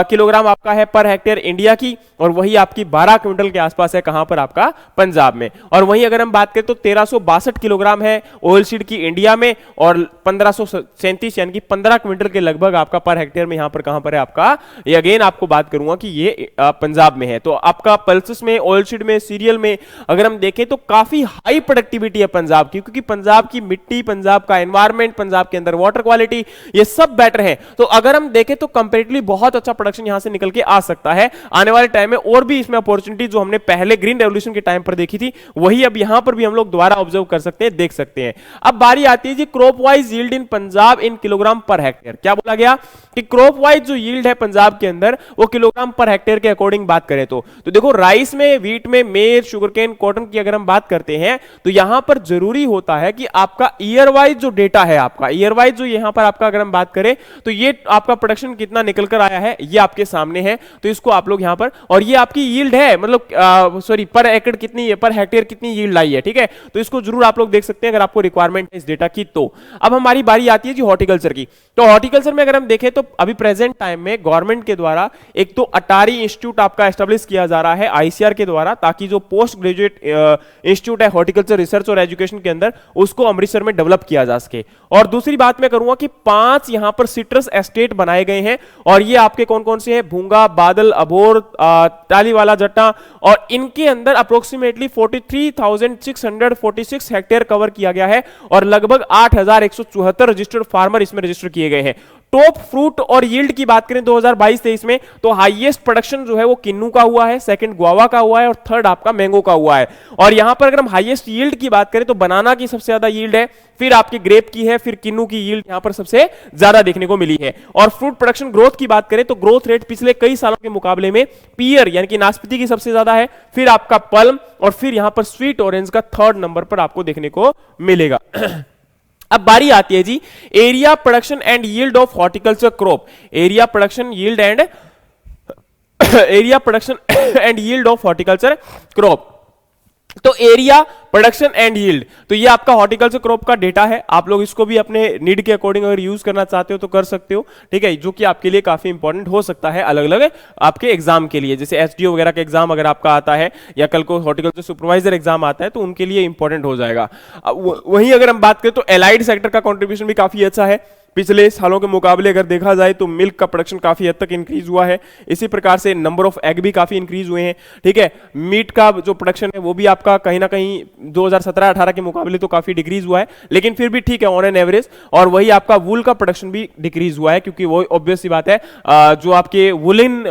किलोग्राम आपका है पर हेक्टेयर इंडिया की, और वही आपकी 12 क्विंटल के आसपास पास है कहां पर आपका पंजाब में। और वहीं अगर हम बात करें तो 1362 किलोग्राम है ऑयल सीड की इंडिया में और 1537 यानी कि 15 क्विंटल के लगभग आपका पर हेक्टेयर में यहां पर कहां पर है आपका, ये अगेन आपको बात करूंगा कि ये पंजाब में है। तो आपका पल्सेस में, ऑयल सीड में, सीरियल में अगर हम देखें तो काफी हाई प्रोडक्टिविटी है पंजाब की, क्योंकि पंजाब की मिट्टी, पंजाब का एनवायरमेंट, पंजाब के अंदर वाटर क्वालिटी, ये सब बेटर है। तो अगर हम देखें तो कंपैरेटिवली बहुत अच्छा प्रोडक्शन यहां से निकल के आ सकता है आने वाले टाइम में। और भी इसमें अपॉर्चुनिटी जो हमने पहले ग्रीन रेवोल्यूशन के टाइम पर देखी थी वही अब यहां पर भी हम लोग दोबारा ऑब्जर्व कर सकते हैं, देख सकते हैं। अब बारी आती है जी crop wise yield in Punjab in kilogram per hectare. क्या बोला गया कि क्रॉप वाइज जो यील्ड है पंजाब के अंदर वो किलोग्राम पर हेक्टेयर के अकॉर्डिंग बात करें तो देखो राइस में, व्हीट में, मेज, शुगरकेन, कॉटन की अगर हम बात करते हैं तो यहां पर जरूरी होता है कि आपका ईयर वाइज जो डेटा है, आपका ईयर वाइज जो यहां पर आपका अगर हम बात करें तो ये आपका प्रोडक्शन कितना निकल कर आया है ये आपके सामने है। तो इसको आप लोग यहां पर, और ये आपकी यील्ड है, मतलब सॉरी पर एकड़ कितनी है, पर हेक्टेयर कितनी यील्ड आई है, ठीक है। तो इसको जरूर आप लोग देख सकते हैं अगर आपको रिक्वायरमेंट है इस डेटा की। तो अब हमारी बारी आती है जी हॉर्टिकल्चर की। तो हॉर्टिकल्चर में अगर हम देखें तो अभी प्रेजेंट टाइम में गवर्नमेंट के द्वारा एक तो अटारी इंस्टीट्यूट आपका एस्टेब्लिश किया जा रहा है आईसीआर के द्वारा, ताकि जो पोस्ट ग्रेजुएट इंस्टीट्यूट है हॉर्टिकल्चर रिसर्च और एजुकेशन के अंदर उसको अमृतसर में डेवलप किया जा सके। और दूसरी बात मैं करूंगा कि 5 यहां पर सिट्रस एस्टेट बनाए गए हैं और ये आपके कौन कौन से हैं, भूंगा, बादल, अबोर, टालीवाला, जट्टा, और इनके अंदर अप्रोक्सीमेटली 43,646 हेक्टेयर कवर किया गया है और लगभग 8,174 रजिस्टर्ड फार्मर इसमें रजिस्टर किए गए हैं। टॉप फ्रूट और यील्ड की बात करें 2022-23 में तो हाईएस्ट प्रोडक्शन जो है वो किन्नू का हुआ है, सेकंड गुआवा का हुआ है और थर्ड आपका मैंगो का हुआ है। और यहां पर अगर हम हाईएस्ट यील्ड की बात करें तो बनाना की सबसे ज्यादा यील्ड है, फिर आपकी ग्रेप की है, फिर किन्नू की यील्ड यहां पर सबसे ज्यादा देखने को मिली है। और फ्रूट प्रोडक्शन ग्रोथ की बात करें तो ग्रोथ रेट पिछले कई सालों के मुकाबले में पियर यानी कि नाशपाती की सबसे ज्यादा है, फिर आपका पल्म और फिर यहां पर स्वीट ऑरेंज का थर्ड नंबर पर आपको देखने को मिलेगा। अब बारी आती है जी area production and yield of horticulture crop. Area production yield and area production and yield of horticulture crop. तो एरिया प्रोडक्शन एंड यील्ड, तो ये आपका हॉर्टिकल्चर क्रॉप का डेटा है। आप लोग इसको भी अपने नीड के अकॉर्डिंग अगर यूज करना चाहते हो तो कर सकते हो, ठीक है, जो कि आपके लिए काफी इंपॉर्टेंट हो सकता है अलग अलग आपके एग्जाम के लिए। जैसे एसडीओ वगैरह का एग्जाम अगर आपका आता है या कल को हॉर्टिकल्चर सुपरवाइजर एग्जाम आता है तो उनके लिए इंपॉर्टेंट हो जाएगा। वहीं अगर हम बात करें तो एलाइड सेक्टर का कॉन्ट्रीब्यूशन भी काफी अच्छा है। पिछले सालों के मुकाबले अगर देखा जाए तो मिल्क का प्रोडक्शन काफी हद तक इंक्रीज हुआ है, इसी प्रकार से नंबर ऑफ एग भी काफी इंक्रीज हुए हैं, ठीक है। मीट का जो प्रोडक्शन है वो भी आपका कहीं ना कहीं 2017-18 के मुकाबले तो काफी डिक्रीज हुआ है, लेकिन फिर भी ठीक है ऑन एन एवरेज। और वही आपका वूल का प्रोडक्शन भी डिक्रीज हुआ है, क्योंकि वो ऑब्वियस सी बात है जो आपके वुलिन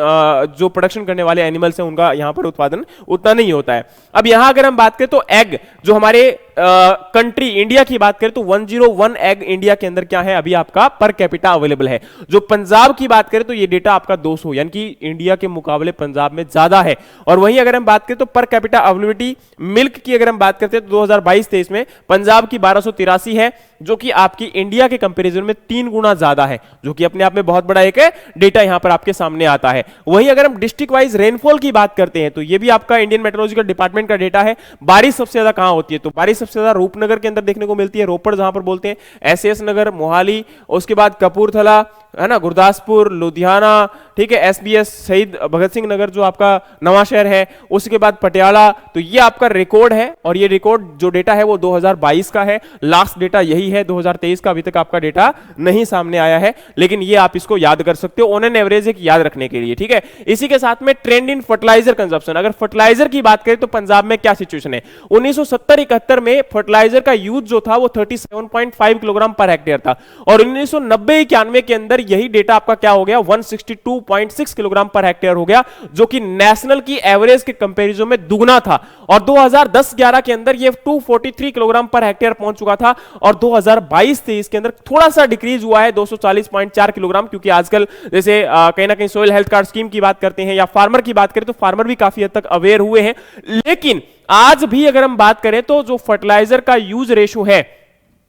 जो प्रोडक्शन करने वाले एनिमल्स हैं उनका यहाँ पर उत्पादन उतना नहीं होता है। अब यहाँ अगर हम बात करें तो एग जो हमारे कंट्री इंडिया की बात करें तो 101 एग इंडिया के अंदर क्या है अभी आपका पर कैपिटा अवेलेबल है। जो पंजाब की बात करें तो ये डेटा आपका 200 यानी कि इंडिया के मुकाबले पंजाब में ज्यादा है। और वहीं अगर हम बात करें तो पर कैपिटा अवेलेबिलिटी मिल्क की अगर हम बात करते हैं तो 2022-23 में पंजाब की 1283 है, जो कि आपकी इंडिया के कंपैरिजन में 3 गुना ज्यादा है, जो कि अपने आप में बहुत बड़ा एक डेटा यहां पर आपके सामने आता है। वहीं अगर हम डिस्ट्रिक्ट वाइज रेनफॉल की बात करते हैं तो ये भी आपका इंडियन मेट्रोलॉजिकल डिपार्टमेंट का डेटा है। बारिश सबसे ज्यादा कहां होती है तो बारिश सबसे ज्यादा रूपनगर के अंदर देखने को मिलती है, रोपड़ जहां पर बोलते हैं, एसएस नगर, मोहाली, उसके बाद कपूरथला है ना, गुरदासपुर, लुधियाना, ठीक है, एसबीएस शहीद भगत सिंह नगर जो आपका नवा शहर है, उसके बाद पटियाला। तो ये आपका रिकॉर्ड है और ये रिकॉर्ड जो डेटा है वो 2022 का है, लास्ट डेटा यही है। 2023 का अभी तक आपका डेटा नहीं सामने आया है, लेकिन ये आप इसको याद कर सकते हो ऑन एन एवरेज एक याद रखने के लिए, ठीक है। इसी के साथ में ट्रेंड इन फर्टिलाइजर कंजप्शन, अगर फर्टिलाइजर की बात करें तो पंजाब में क्या सिचुएशन है। 1970-71 में फर्टिलाइजर का यूज जो था वो 37.5 किलोग्राम पर हेक्टेयर था और 1990-91 के अंदर यही डेटा आपका क्या हो गया 162.6 किलोग्राम पर हेक्टेयर हो गया, जो कि नेशनल की एवरेज के कंपैरिजन में दुगना था। और 2010-11 के अंदर ये 243 किलोग्राम पर हेक्टेयर पहुंच चुका था और 2022-23 के अंदर थोड़ा सा डिक्रीज हुआ है 240.4 किलोग्राम, क्योंकि आजकल जैसे कहीं ना कहीं सोइल हेल्थ कार्ड स्कीम की बात करते हैं या फार्मर की बात करें तो फार्मर भी काफी हद तक अवेयर हुए हैं। लेकिन आज भी अगर हम बात करें तो जो फर्टिलाइजर का यूज रेशो है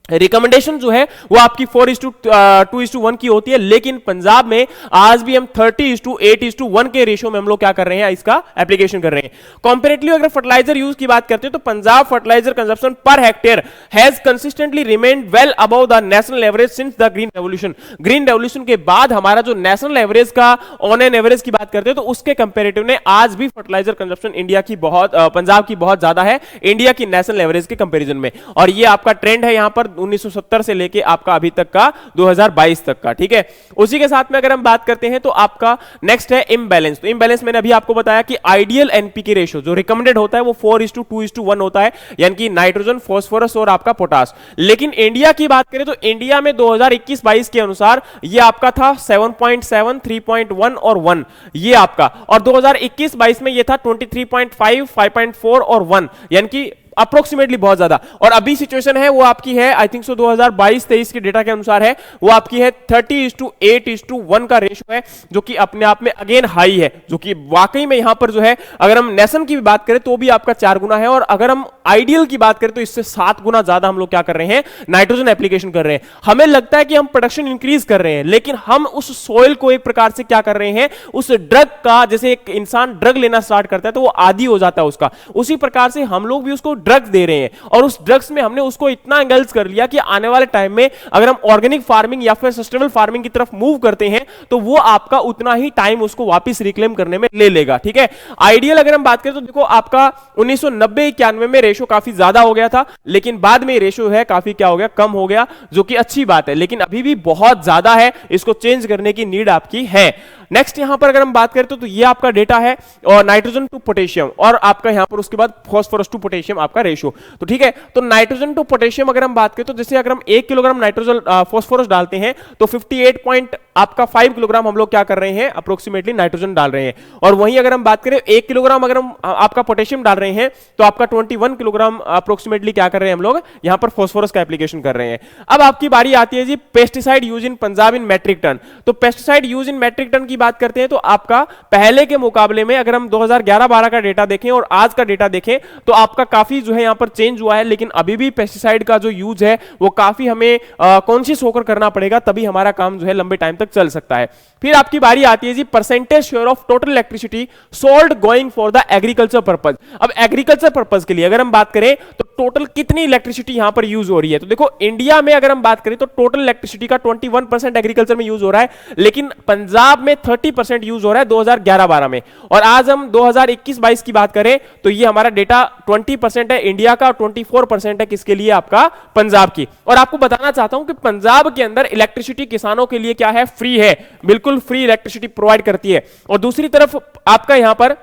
रिकमेंडेशन जो है वो आपकी 4:2:1 की होती है, लेकिन पंजाब में आज भी हम 30:8:1 के रेशियो में हम लोग क्या कर रहे हैं, इसका एप्लीकेशन कर रहे हैं। कंपैरेटिवली अगर फर्टिलाइजर यूज की बात करते हैं तो Punjab fertiliser consumption per hectare has consistently remained well above the national average since the green revolution. Green revolution के बाद हमारा जो नेशनल एवरेज का ऑन एन एवरेज की बात करते हैं तो उसके कंपेरेटिव में आज भी फर्टिलाइजर कंजप्शन इंडिया की बहुत पंजाब की बहुत ज्यादा है इंडिया की नेशनल एवरेज के कंपेरिजन में। और ये आपका ट्रेंड है यहां पर 1970 से लेके आपका अभी तक का 2022 तक का, ठीक है। उसी के साथ में अगर हम बात करते हैं तो आपका नेक्स्ट है इम्बैलेंस। तो इम्बैलेंस मैंने अभी आपको बताया कि आइडियल एनपीके रेशियो जो रिकमेंडेड होता है वो 4:2:1 होता है, यानी कि नाइट्रोजन, फास्फोरस और आपका पोटास। लेकिन इंडिया की बात करें तो इंडिया में 2021-22 के अनुसार ये आपका था 7.7, 3.1 और 1 ये आपका, और 2021-22 में ये था 23.5, 5.4 और 1, यानी कि अप्रोक्सीमेटली बहुत ज्यादा। और अभी सिचुएशन है वो आपकी है आई थिंक सो 2022-23 के डेटा के अनुसार है वो आपकी है 30:8:1 का रेशियो है, जो कि अपने आप में अगेन हाई है, जो कि वाकई में यहां पर जो है अगर हम नेशन की भी बात करें तो भी आपका 4 गुना है, और अगर हम आइडियल की बात करें तो इससे 7 गुना ज्यादा हम लोग क्या कर रहे हैं, नाइट्रोजन एप्लीकेशन कर रहे हैं। हमें लगता है कि हम प्रोडक्शन इंक्रीज कर रहे हैं, लेकिन हम उस सोइल को एक प्रकार से क्या कर रहे हैं, उस ड्रग का, जैसे एक इंसान ड्रग लेना स्टार्ट करता है तो वो आदी हो जाता है उसका, उसी प्रकार से हम लोग भी उसको ड्रग्स दे रहे हैं, और उस ड्रग्स में हमने उसको इतना इंगल्स कर लिया कि आने वाले टाइम में अगर हम ऑर्गेनिक फार्मिंग या फिर सस्टेनेबल फार्मिंग की तरफ मूव करते हैं तो वो आपका उतना ही टाइम उसको वापस रिक्लेम करने में ले लेगा, ठीक है। आइडियल अगर हम बात करें तो देखो आपका 1990-91 में रेशो काफी ज्यादा हो गया था, लेकिन बाद में रेशो है काफी क्या हो गया, कम हो गया, जो कि अच्छी बात है, लेकिन अभी भी बहुत ज्यादा है, इसको चेंज करने की नीड आपकी है। नेक्स्ट यहां पर अगर हम बात करें तो ये आपका डेटा है और नाइट्रोजन टू पोटेशियम, और आपका यहां पर उसके बाद फास्फोरस टू पोटेशियम आपका रेशियो, तो ठीक है। तो नाइट्रोजन टू पोटेशियम अगर हम बात करें तो जैसे अगर हम 1 किलोग्राम नाइट्रोजन फास्फोरस डालते हैं तो 58.5 किलोग्राम हम लोग क्या कर रहे हैं, अप्रोक्सीमेटली नाइट्रोजन डाल रहे हैं। और वहीं अगर हम बात करें 1 किलोग्राम अगर हम आपका पोटेशियम डाल रहे हैं तो आपका 21 किलोग्राम अप्रोक्सीमेटली क्या कर रहे हैं हम लोग यहां पर फास्फोरस का एप्लीकेशन कर रहे हैं। अब आपकी बारी आती है जी pesticide use in Punjab in metric tonne. तो pesticide use in metric tonne की बात करते हैं तो आपका पहले के मुकाबले में अगर हम 2011-12 का डेटा देखें और आज का डेटा देखें तो आपका काफी जो है यहां पर चेंज हुआ है, लेकिन अभी भी पेस्टिसाइड का जो यूज है वो काफी हमें कॉन्शियस होकर करना पड़ेगा, तभी हमारा काम जो है लंबे टाइम तक चल सकता है। फिर आपकी बारी आती है जी percentage share of total electricity sold going for the agriculture purpose. अब एग्रीकल्चर पर्पज के लिए अगर हम बात करें तो टोटल कितनी इलेक्ट्रिसिटी यहां पर यूज हो रही है, तो देखो इंडिया में अगर हम बात करें तो टोटल इलेक्ट्रिसिटी का 21% एग्रीकल्चर में यूज हो रहा है, लेकिन पंजाब में 30% यूज हो रहा है 2011-12 में। और आज हम 2021-22 की बात करें तो ये हमारा डेटा 20% है इंडिया का, 24% है किसके लिए, आपका पंजाब की। और आपको बताना चाहता हूं कि पंजाब के अंदर इलेक्ट्रिसिटी किसानों के लिए क्या है, फ्री है, बिल्कुल फ्री इलेक्ट्रिसिटी प्रोवाइड करती है। और दूसरी तरफ आपका यहां पर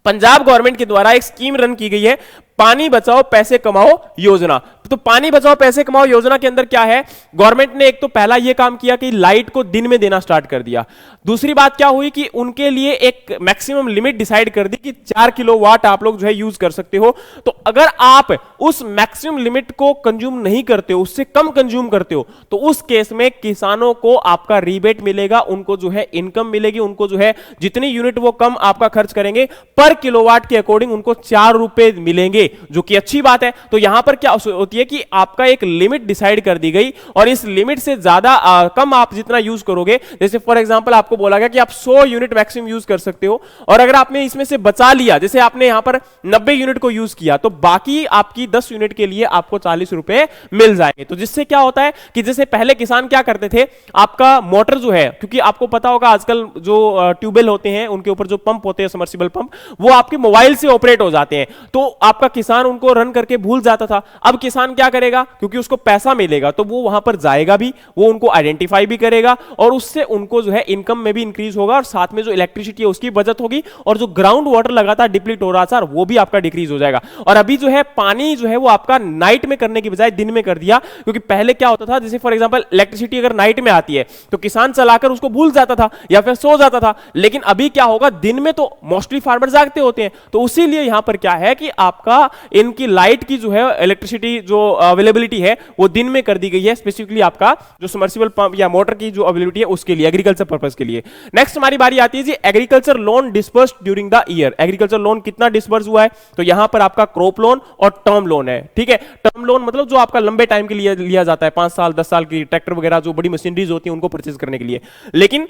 पंजाब गवर्नमेंट के द्वारा एक स्कीम रन की गई है, पानी बचाओ पैसे कमाओ योजना। तो पानी बचाओ पैसे कमाओ योजना के अंदर क्या है, गवर्नमेंट ने एक तो पहला यह काम किया कि लाइट को दिन में देना स्टार्ट कर दिया। दूसरी बात क्या हुई कि उनके लिए एक मैक्सिमम लिमिट डिसाइड कर दी कि 4 किलोवाट आप लोग जो है यूज कर सकते हो। तो अगर आप उस मैक्सिमम लिमिट को कंज्यूम नहीं करते हो, उससे कम कंज्यूम करते हो, तो उस केस में किसानों को आपका रिबेट मिलेगा, उनको जो है इनकम मिलेगी, उनको जो है जितनी यूनिट वो कम आपका खर्च करेंगे पर किलोवाट के अकॉर्डिंग उनको 4 रुपए मिलेंगे, जो कि अच्छी बात है। तो यहां पर क्या होती है कि आपका एक लिमिट डिसाइड कर दी गई, और इस लिमिट से ज्यादा कम आप जितना यूज करोगे, जैसे फॉर एग्जांपल आपको बोला गया कि आप 100 यूनिट मैक्सिमम यूज कर सकते हो, और अगर आपने इसमें से बचा लिया, जैसे आपने यहां पर 90 यूनिट को यूज किया, तो बाकी आपकी 10 यूनिट के लिए आपको 40 रुपए मिल जाएंगे। तो जिससे क्या होता है कि जैसे पहले किसान क्या करते थे, आपका मोटर जो है, क्योंकि आपको पता होगा आजकल जो ट्यूबवेल होते हैं उनके ऊपर जो पंप होते हैं, सबमर्सिबल पंप, वो आपके मोबाइल से ऑपरेट हो जाते हैं। तो आपका किसान उनको रन करके भूल जाता था। अब किसान क्या करेगा, क्योंकि उसको पैसा मिलेगा तो वो वहां पर जाएगा भी, वो उनको आइडेंटिफाई भी करेगा, और उससे उनको जो है इनकम में भी इंक्रीज होगा, और साथ में जो इलेक्ट्रिसिटी है उसकी बचत होगी, और जो ग्राउंड वाटर लगातार डिप्लीट हो रहा था वो भी आपका डिक्रीज हो जाएगा। और अभी जो है पानी जो है वो आपका नाइट में करने की बजाय दिन में कर दिया, क्योंकि पहले क्या होता था, जैसे फॉर एग्जांपल इलेक्ट्रिसिटी अगर नाइट में आती है तो किसान चलाकर उसको भूल जाता था या फिर सो जाता था, लेकिन अभी क्या होगा, दिन में तो मोस्टली फार्मर जागते होते हैं, तो उसी लिए यहां पर क्या है कि आपका इनकी लाइट की जो है इलेक्ट्रिसिटी जो अवेलेबिलिटी है वो दिन में कर दी गई है, स्पेसिफिकली आपका जो सबमर्सिबल पंप या मोटर की जो अवेलेबिलिटी है उसके लिए, एग्रीकल्चर पर्पस के लिए। नेक्स्ट हमारी बारी आती है जी agriculture loan disbursed during the year. Agriculture loan कितना डिस्बर्स हुआ है, तो यहां पर आपका क्रॉप लोन और टर्म लोन है, ठीक है। टर्म लोन मतलब जो आपका लंबे टाइम के लिए लिया जाता है, 5 साल 10 साल की, ट्रैक्टर वगैरह जो बड़ी मशीनरीज होती है उनको परचेज करने के लिए। लेकिन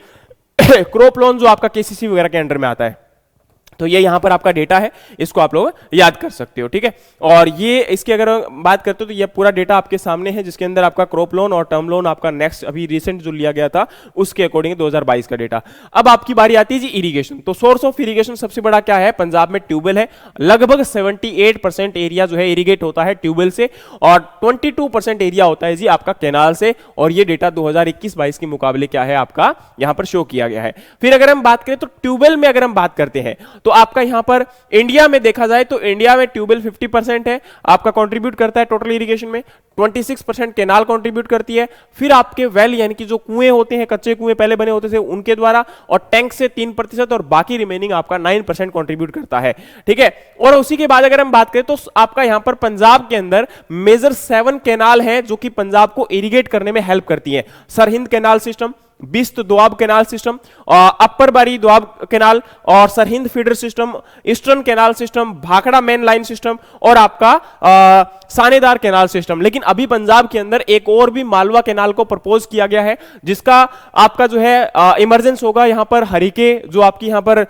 क्रॉप लोन जो आपका केसीसी वगैरह के अंडर में आता है, तो ये यहां पर आपका डेटा है, इसको आप लोग याद कर सकते हो, ठीक है। और ये इसकी अगर बात करते हो तो ये पूरा डेटा आपके सामने है, जिसके अंदर आपका क्रॉप लोन और टर्म लोन आपका नेक्स्ट अभी रिसेंट जो लिया गया था उसके अकॉर्डिंग 2022 का डेटा। अब आपकी बारी आती है जी इरिगेशन। तो सोर्स ऑफ इरिगेशन सबसे बड़ा क्या है, पंजाब में ट्यूबवेल है। लगभग 78% एरिया जो है इरिगेट होता है ट्यूबवेल से, और 22% एरिया होता है जी आपका कैनाल से। और ये डेटा 2021-22 के मुकाबले क्या है आपका यहां पर शो किया गया है। फिर अगर हम बात करें तो ट्यूबवेल में अगर हम बात करते हैं तो आपका यहां पर इंडिया में देखा जाए तो इंडिया में ट्यूबवेल 50% है आपका कंट्रीब्यूट करता है टोटल इरिगेशन में, 26% कैनाल कंट्रीब्यूट करती है। फिर आपके वेल यानी कि जो कुएं होते हैं, कच्चे कुएं पहले बने होते थे उनके द्वारा, और टैंक से 3%, और बाकी रिमेनिंग आपका 9% कंट्रीब्यूट करता है, ठीक है। और उसी के बाद अगर हम बात करें तो आपका यहां पर पंजाब के अंदर मेजर 7 कैनाल हैं जो कि पंजाब को इरिगेट करने में हेल्प करती हैं। Sirhind canal system, Bist Doab canal system, upper Bari Doab canal, और Sirhind feeder system, eastern canal system, Bhakra main line system, और आपका सानेदार कैनाल सिस्टम। लेकिन अभी पंजाब के अंदर एक और भी मालवा कैनाल को प्रपोज किया गया है, जिसका आपका जो है इमरजेंस होगा यहां पर हरिके जो आपकी यहां पर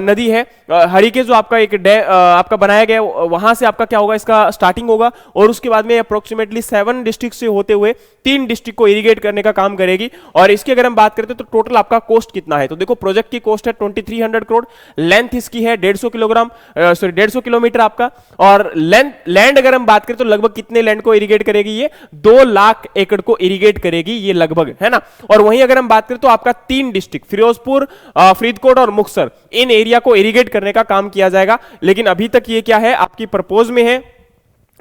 नदी है, हरिके जो आपका एक आपका बनाया गया वहां से आपका क्या होगा, इसका स्टार्टिंग होगा, और उसके बाद में अप्रोक्सीमेटली 7 डिस्ट्रिक्ट से होते हुए 3 डिस्ट्रिक्ट को इरिगेट करने का काम करेगी। और इसकी अगर हम बात करते हैं तो टोटल आपका कॉस्ट कितना है, तो देखो प्रोजेक्ट की कॉस्ट है 2300 करोड़, लेंथ इसकी है 150 किलोमीटर आपका, और लैंड अगर हम बात करें तो लगभग कितने लैंड को इरिगेट करेगी, ये 2 लाख एकड़ को इरिगेट करेगी ये लगभग, है ना। और वहीं अगर हम बात करें तो आपका 3 डिस्ट्रिक्ट फिरोजपुर, फरीदकोट और मुक्तसर, इन एरिया को इरिगेट करने का काम किया जाएगा। लेकिन अभी तक ये क्या है आपकी प्रपोज में है,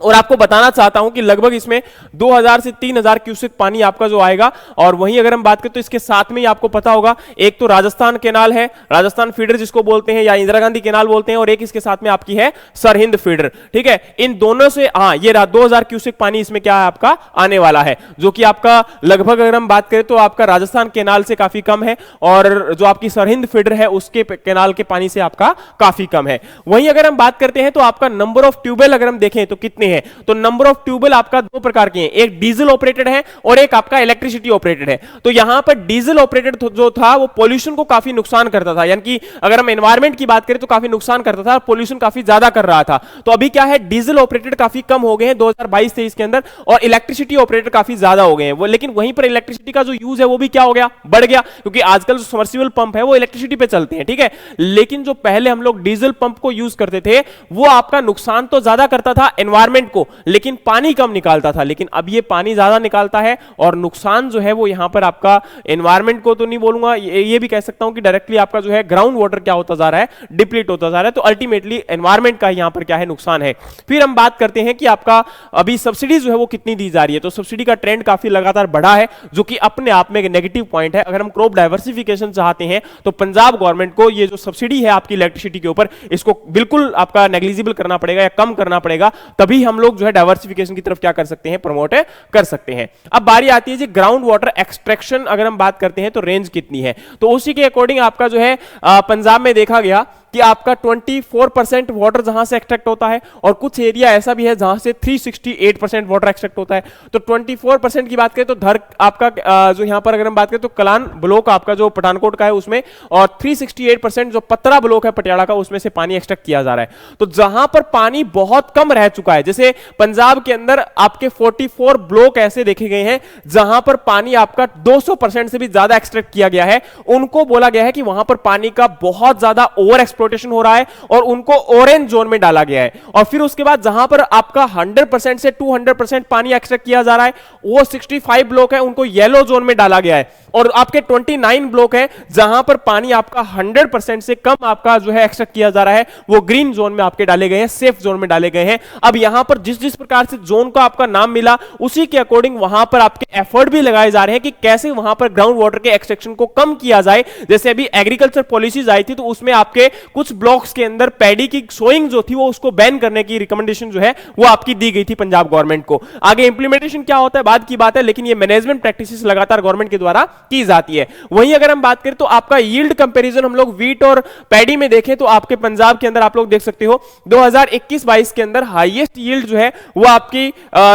और आपको बताना चाहता हूं कि लगभग इसमें 2000 से 3000 क्यूसेक पानी आपका जो आएगा। और वहीं अगर हम बात करें तो इसके साथ में ही आपको पता होगा एक तो राजस्थान कैनाल है, राजस्थान फीडर जिसको बोलते हैं या इंदिरा गांधी कैनाल बोलते हैं, और एक इसके साथ में आपकी है सरहिंद फीडर, ठीक है। इन दोनों से ये 2000 क्यूसेक पानी इसमें क्या है आपका आने वाला है, जो कि आपका लगभग अगर हम बात करें तो आपका राजस्थान कैनाल से काफी कम है, और जो आपकी सरहिंद फीडर है उसके कैनाल के पानी से आपका काफी कम है। वहीं अगर हम बात करते हैं तो आपका नंबर ऑफ ट्यूबवेल अगर हम देखें तो कितने है, तो नंबर ऑफ ट्यूबवेल आपका 2 प्रकार के हैं, एक डीजल ऑपरेटेड है और एक आपका इलेक्ट्रिसिटी ऑपरेटेड है। तो यहां पर डीजल ऑपरेटेड जो था वो पोल्यूशन को काफी नुकसान करता था, यानी कि अगर हम एनवायरमेंट की बात करें तो काफी नुकसान करता था, पोल्यूशन काफी ज्यादा कर रहा था। तो अभी क्या है, डीजल ऑपरेटेड काफी कम हो गए हैं 2022-23 के अंदर, और इलेक्ट्रिसिटी ऑपरेटेड काफी ज्यादा हो गए हैं वो। लेकिन वहीं पर इलेक्ट्रिसिटी का जो यूज है वो भी क्या हो गया, बढ़ गया, क्योंकि आजकल जो सबमर्सिबल पंप है वो इलेक्ट्रिसिटी पे चलते हैं, ठीक है। लेकिन जो पहले हम लोग डीजल पंप को यूज करते थे वो आपका नुकसान तो ज्यादा करता था एनवायरमेंट को, लेकिन पानी कम निकालता था। लेकिन अब ये पानी ज्यादा निकालता है, और नुकसान जो है वो यहां पर आपका एनवायरमेंट को तो नहीं बोलूंगा, ये भी कह सकता हूं कि डायरेक्टली आपका जो है ग्राउंड वाटर क्या होता जा रहा है, डिप्लीट होता जा रहा है। तो अल्टीमेटली एनवायरमेंट का यहां पर क्या है, नुकसान है। फिर हम बात करते हैं कि आपका अभी सब्सिडी जो है वो कितनी दी जा रही है, तो सब्सिडी का ट्रेंड काफी लगातार बढ़ा है, जो कि अपने आप में एक नेगेटिव पॉइंट है। अगर हम क्रॉप डाइवर्सिफिकेशन चाहते हैं तो पंजाब गवर्नमेंट को ये जो सब्सिडी है आपकी इलेक्ट्रिसिटी के ऊपर, इसको बिल्कुल आपका नेग्लिजिबल करना पड़ेगा या कम करना पड़ेगा, तभी हम लोग जो है डाइवर्सिफिकेशन की तरफ क्या कर सकते हैं, प्रमोट कर सकते हैं। अब बारी आती है जी ग्राउंड वाटर एक्सट्रैक्शन, अगर हम बात करते हैं तो रेंज कितनी है, तो उसी के अकॉर्डिंग आपका जो है पंजाब में देखा गया कि आपका 24% वाटर जहां से एक्सट्रैक्ट होता है, और कुछ एरिया ऐसा भी है जहां से 368% वाटर एक्सट्रैक्ट होता है। तो 24% की बात करें तो धर आपका जो यहां पर अगर हम बात करें तो कलान ब्लॉक आपका जो पठानकोट का है उसमें, और 368% जो पतरा ब्लॉक है पटियाला का, उसमें से पानी एक्सट्रैक्ट किया जा रहा है। तो जहां पर पानी बहुत कम रह चुका है, जैसे पंजाब के अंदर आपके 44 ब्लॉक ऐसे देखे गए हैं जहां पर पानी आपका 200% से भी ज्यादा एक्सट्रैक्ट किया गया है, उनको बोला गया है कि वहां पर पानी का बहुत ज्यादा ओवर एक्सप्लोटेशन हो रहा है, और उनको ऑरेंज जोन में डाला गया है। और फिर उसके बाद जहां पर आपका 100% से 200% पानी एक्सट्रैक्ट किया जा रहा है, वो 65 ब्लॉक है, उनको येलो जोन में डाला गया है। और आपके 29 ब्लॉक है जहां पर पानी आपका 100% से कम आपका जो है एक्सट्रैक्ट किया जा रहा है, वो ग्रीन जोन में आपके डाले गए हैं, सेफ जोन में डाले गए हैं। अब यहां पर जिस जिस प्रकार से जोन का आपका नाम मिला उसी के अकॉर्डिंग वहां पर आपके एफर्ट भी लगाए जा रहे हैं कि कैसे वहां पर ग्राउंड वाटर के एक्सट्रैक्शन को कम किया जाए। जैसे अभी एग्रीकल्चर पॉलिसीज आई थी तो उसमें आपके कुछ ब्लॉक्स के अंदर पैडी की सोइंग जो थी वो उसको बैन करने की रिकमेंडेशन जो है वो आपकी दी गई थी पंजाब गवर्नमेंट को। आगे इंप्लीमेंटेशन क्या होता है बाद की बात है, लेकिन ये मैनेजमेंट प्रैक्टिसेस लगातार गवर्नमेंट के द्वारा की जाती है। वहीं अगर हम बात करें तो आपका यील्ड कंपैरिजन हम लोग वीट और पैडी में देखें तो आपके पंजाब के अंदर आप लोग देख सकते हो 2021-22 के अंदर हाईएस्ट यील्ड जो है वो आपकी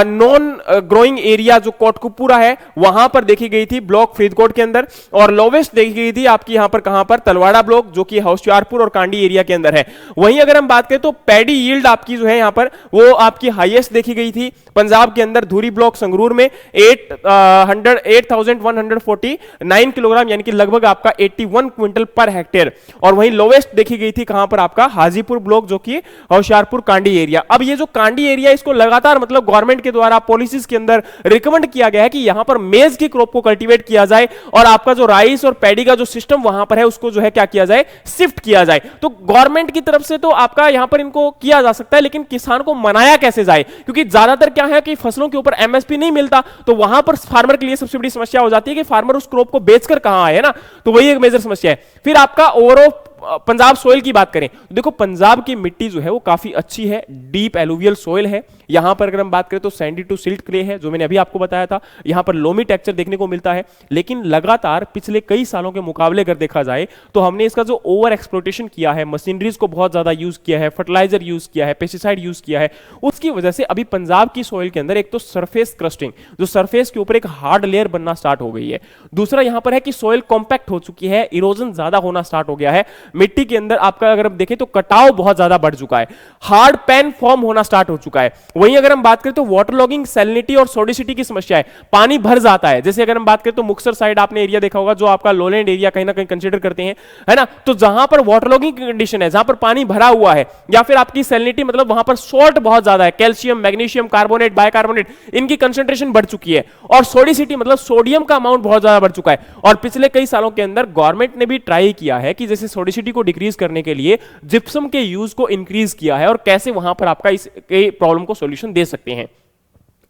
नॉन ग्रोइंग एरिया जो कोटकपूरा है वहां पर देखी गई थी ब्लॉक फरीदकोट के अंदर, और लोवेस्ट देखी गई थी आपकी यहां पर कहां पर तलवाड़ा ब्लॉक जो कि होशियारपुर और कांडी एरिया के अंदर है। वहीं अगर हम बात करें तो पैडी यील्ड आपकी जो है यहां पर वो आपकी हाईएस्ट देखी गई थी पंजाब के अंदर धूरी ब्लॉक संगरूर में 8149 किलोग्राम यानी कि लगभग आपका 81 क्विंटल पर हेक्टेयर, और वहीं लोवेस्ट देखी गई थी कहां पर आपका हाजीपुर ब्लॉक जो कि होशियारपुर कांडी एरिया। अब ये जो कांडी एरिया इसको लगातार मतलब गवर्नमेंट के द्वारा पॉलिसीज के अंदर रिकमेंड किया गया है कि यहां पर मेज की क्रॉप को कल्टीवेट किया जाए और आपका जो राइस और पैडी का जो सिस्टम वहां पर है उसको जो है क्या किया जाए, शिफ्ट किया जाए। तो गवर्नमेंट की तरफ से तो आपका यहां पर इनको किया जा सकता है, लेकिन किसान को मनाया कैसे जाए, क्योंकि ज्यादातर क्या है कि फसलों के ऊपर एमएसपी नहीं मिलता, तो वहां पर फार्मर के लिए सबसे बड़ी समस्या हो जाती है कि फार्मर उस क्रॉप को बेचकर कहां आए ना, तो वही एक मेजर समस्या है। फिर आपका ओवरऑल पंजाब सोइल की बात करें तो देखो पंजाब की मिट्टी जो है वो काफी अच्छी है, डीप एलुवियल सोइल है। यहां पर अगर हम बात करें तो सैंडी टू सिल्ट क्ले है जो मैंने अभी आपको बताया था, यहां पर लोमी टेक्सचर देखने को मिलता है। लेकिन लगातार पिछले कई सालों के मुकाबले अगर देखा जाए तो हमने इसका जो ओवर एक्सप्लोटेशन किया है, मशीनरीज को बहुत ज्यादा यूज किया है, फर्टिलाइजर यूज किया है, पेस्टिसाइड यूज किया है, उसकी वजह से अभी पंजाब की सोइल के अंदर एक तो सरफेस क्रस्टिंग जो सरफेस के ऊपर एक हार्ड लेयर बनना स्टार्ट हो गई है, दूसरा यहां पर है कि सोइल कॉम्पैक्ट हो चुकी है, इरोजन ज्यादा होना स्टार्ट हो गया है, मिट्टी के अंदर आपका अगर हम देखें तो कटाव बहुत ज्यादा बढ़ चुका है, हार्ड पैन फॉर्म होना स्टार्ट हो चुका है। वहीं अगर हम बात करें तो वाटर लॉगिंग, सैलिनिटी और सोडिसिटी की समस्या है, पानी भर जाता है। जैसे अगर हम बात करें तो मुक्तसर साइड आपने एरिया देखा होगा जो आपका लोलैंड एरिया कहीं ना कहीं कंसीडर करते हैं, है ना, तो जहां पर वाटर लॉगिंग की कंडीशन है, जहां पर पानी भरा हुआ है, या फिर आपकी सैलिनिटी मतलब वहां पर सॉल्ट बहुत ज्यादा है, कैल्शियम, मैग्नीशियम, कार्बोनेट, बाइकार्बोनेट, इनकी कंसंट्रेशन बढ़ चुकी है, और सोडिसिटी मतलब सोडियम का अमाउंट बहुत ज्यादा बढ़ चुका है। और पिछले कई सालों के अंदर गवर्नमेंट ने भी ट्राई किया है कि जैसे सोडिसिटी को डिक्रीज करने के लिए जिप्सम के यूज को इंक्रीज किया है, और कैसे वहां पर आपका इस प्रॉब्लम को सॉल्यूशन दे सकते हैं।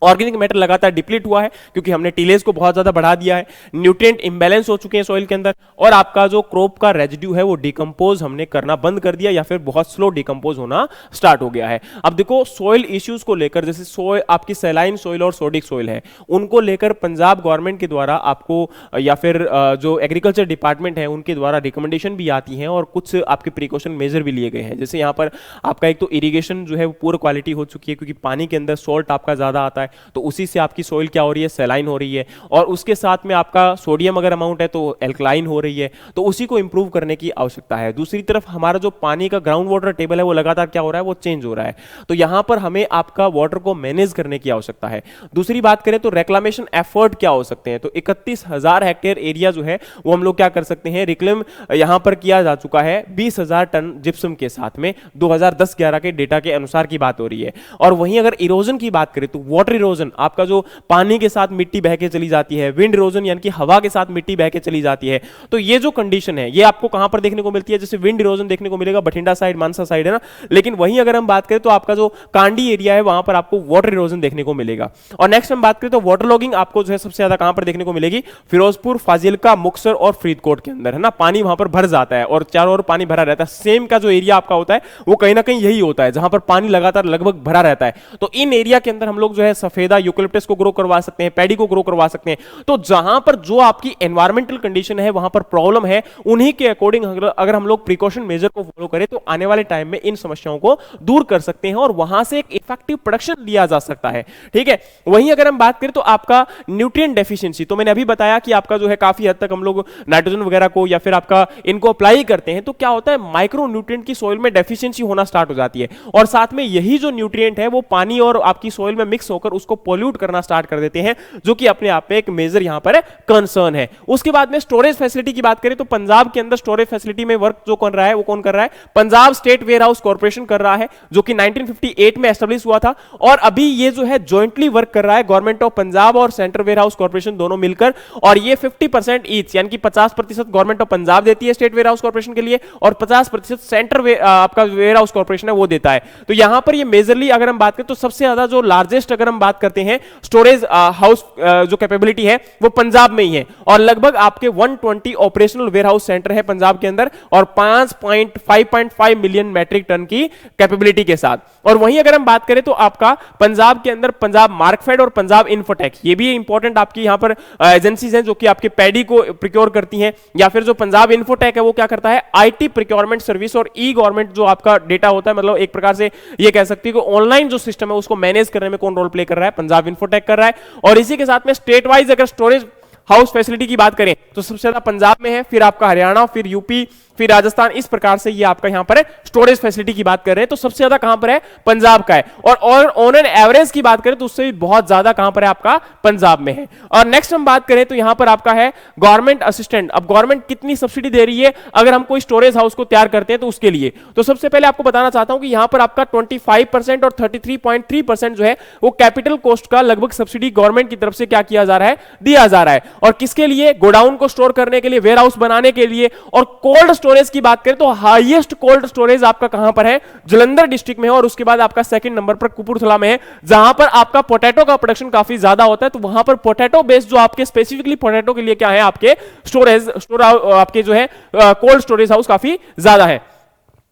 ऑर्गेनिक मैटर लगातार डिप्लीट हुआ है क्योंकि हमने टीलेज को बहुत ज्यादा बढ़ा दिया है, न्यूट्रिएंट इंबैलेंस हो चुके हैं सॉइल के अंदर, और आपका जो क्रॉप का रेजिड्यू है वो डिकम्पोज हमने करना बंद कर दिया या फिर बहुत स्लो डिकम्पोज होना स्टार्ट हो गया है। अब देखो सॉइल इश्यूज को लेकर, जैसे सॉइल आपकी सैलाइन सॉइल और सोडिक सॉइल है, उनको लेकर पंजाब गवर्नमेंट के द्वारा आपको या फिर जो एग्रीकल्चर डिपार्टमेंट है उनके द्वारा रिकमेंडेशन भी आती है और कुछ आपके प्रिकॉशन मेजर भी लिए गए हैं। जैसे यहाँ पर आपका एक तो इरिगेशन जो है वो पुअर क्वालिटी हो चुकी है क्योंकि पानी के अंदर सॉल्ट आपका ज्यादा आता है, तो उसी से आपकी सोइल क्या हो रही है, सैलाइन हो रही है, और उसके साथ में आपका सोडियम अगर अमाउंट है तो एल्कलाइन हो रही है, तो उसी को इंप्रूव करने की आवश्यकता है। दूसरी तरफ हमारा जो पानी का ग्राउंड वाटर टेबल है वो लगातार क्या हो रहा है, वो चेंज हो रहा है, तो यहां पर हमें आपका वाटर को मैनेज करने की आवश्यकता है। दूसरी बात करें तो रेक्लामेशन एफर्ट क्या हो सकते हैं, तो 31,000 हेक्टेयर एरिया जो है वो हम लोग क्या कर सकते हैं, रिक्लेम यहां पर किया जा चुका है 20,000 टन जिप्सम के साथ में, 2010-11 के डेटा के अनुसार की बात हो रही है। और वहीं अगर इरोजन की बात करें तो वाटर इरोजन आपका जो पानी के साथ मिट्टी बह के चली जाती है, विंड इरोजन यानी कि हवा के साथ मिट्टी बह के चली जाती है, तो ये जो कंडीशन है ये आपको कहां पर देखने को मिलती है, जैसे विंड इरोजन देखने को मिलेगा बठिंडा साइड, मानसा साइड, है ना, लेकिन वहीं अगर हम बात करें तो आपका जो कांडी एरिया है वहां पर आपको वाटर इरोजन देखने को मिलेगा। और नेक्स्ट हम बात करें तो वाटर लॉगिंग आपको जो है सबसे ज्यादा कहां पर देखने को मिलेगी, फिरोजपुर, फाजिलका, मुक्तसर और फरीदकोट के अंदर, है ना, पानी वहां पर भर जाता है और चारों ओर पानी भरा रहता है। सेम का जो एरिया आपका होता है वो कहीं ना कहीं यही होता है जहां पर पानी लगातार लगभग भरा रहता है, तो इन एरिया के अंदर हम लोग जो है सफेदा, यूकलिप्टस को ग्रो करवा सकते हैं, पैडी को ग्रो करवा सकते हैं। तो जहां पर जो आपकी एनवायरमेंटल कंडीशन है वहां पर प्रॉब्लम है, उन्हीं के अकॉर्डिंग अगर हम लोग प्रिकॉशन मेजर को फॉलो करें तो आने वाले टाइम में इन समस्याओं को दूर कर सकते हैं और वहां से एक इफेक्टिव प्रोडक्शन लिया जा सकता है। ठीक है, वहीं अगर हम बात करें तो आपका न्यूट्रिएंट डेफिशिएंसी, तो मैंने अभी बताया कि आपका जो है काफी हद तक हम लोग नाइट्रोजन वगैरह को या फिर आपका इनको अप्लाई करते हैं, तो क्या होता है माइक्रो न्यूट्रिएंट की सॉइल में डेफिशिएंसी होना स्टार्ट हो जाती है, और साथ में यही जो न्यूट्रिएंट है वो पानी और आपकी सॉइल में मिक्स होकर और उसको पोल्यूट करना स्टार्ट कर देते हैं, जो कि अपने आप में एक मेजर यहां पर कंसर्न है। उसके बाद में स्टोरेज फैसिलिटी की बात करें तो पंजाब के अंदर स्टोरेज फैसिलिटी में वर्क जो कर रहा है वो कौन कर रहा है? पंजाब स्टेट वेयर हाउस कॉर्पोरेशन कर रहा है, जो कि 1958 में एस्टेब्लिश हुआ था। और अभी ये जो है जॉइंटली वर्क कर रहा है गवर्नमेंट ऑफ पंजाब और सेंट्रल वेयर हाउस कॉर्पोरेशन दोनों मिलकर, और ये 50% ईच यानी कि 50% गवर्नमेंट ऑफ पंजाब देती है स्टेट वेयर हाउस कॉर्पोरेशन के लिए और 50% सेंट्रल आपका वेयर हाउस कॉर्पोरेशन है वो देता है। तो यहां पर ये मेजरली अगर हम बात करें तो सबसे ज्यादा जो लार्जेस्ट अगर हम बात करते हैं स्टोरेज हाउस जो कैपेबिलिटी है वो पंजाब में ही है, और लगभग आपके 120 ऑपरेशनल वेयर हाउस सेंटर है पंजाब के अंदर और 5.5 मिलियन मैट्रिक टन की कैपेबिलिटी के साथ। और वहीं अगर हम बात करें तो आपका पंजाब के अंदर पंजाब मार्कफेड और पंजाब इन्फोटेक, ये भी इंपॉर्टेंट आपकी यहां पर एजेंसीज हैं जो कि आपके पैडी को प्रिक्योर करती हैं, या फिर जो पंजाब इन्फोटेक है वो क्या करता है? आईटी प्रिक्योरमेंट सर्विस और ई गवर्नमेंट जो आपका डेटा होता है, मतलब एक प्रकार से ये कह सकती है कि ऑनलाइन जो सिस्टम है उसको मैनेज करने में कौन रोल प्ले कर रहा है? पंजाब इन्फोटेक कर रहा है। और इसी के साथ में स्टेट वाइज अगर स्टोरेज हाउस फैसिलिटी की बात करें तो सबसे ज्यादा पंजाब में है, फिर आपका हरियाणा, फिर यूपी, फिर राजस्थान, इस प्रकार से ये आपका यहां पर स्टोरेज फैसिलिटी की बात कर रहे हैं तो सबसे ज्यादा कहां पर है? पंजाब का है। और ऑन एन एवरेज की बात करें तो उससे भी बहुत ज्यादा कहां पर है? आपका पंजाब में है। और नेक्स्ट हम बात करें तो यहां पर आपका है गवर्नमेंट असिस्टेंट। अब गवर्नमेंट कितनी सब्सिडी दे रही है अगर हम कोई स्टोरेज हाउस को तैयार करते हैं तो उसके लिए? तो सबसे पहले आपको बताना चाहता हूं कि यहां पर आपका 25% और 33.3% जो है वो कैपिटल कॉस्ट का लगभग सब्सिडी गवर्नमेंट की तरफ से क्या किया जा रहा है? दिया जा रहा है। और किसके लिए? गोडाउन को स्टोर करने के लिए, वेयर हाउस बनाने के लिए। और कोल्ड स्टोरेज की बात करें तो हाईएस्ट कोल्ड स्टोरेज आपका कहां पर है? जलंधर डिस्ट्रिक्ट में है, और उसके बाद आपका सेकंड नंबर पर कपूरथला में है, जहां पर आपका पोटैटो का प्रोडक्शन काफी ज्यादा होता है। तो वहां पर पोटैटो बेस्ड जो आपके स्पेसिफिकली पोटैटो के लिए क्या है आपके स्टोर आपके जो है कोल्ड स्टोरेज हाउस काफी ज्यादा है।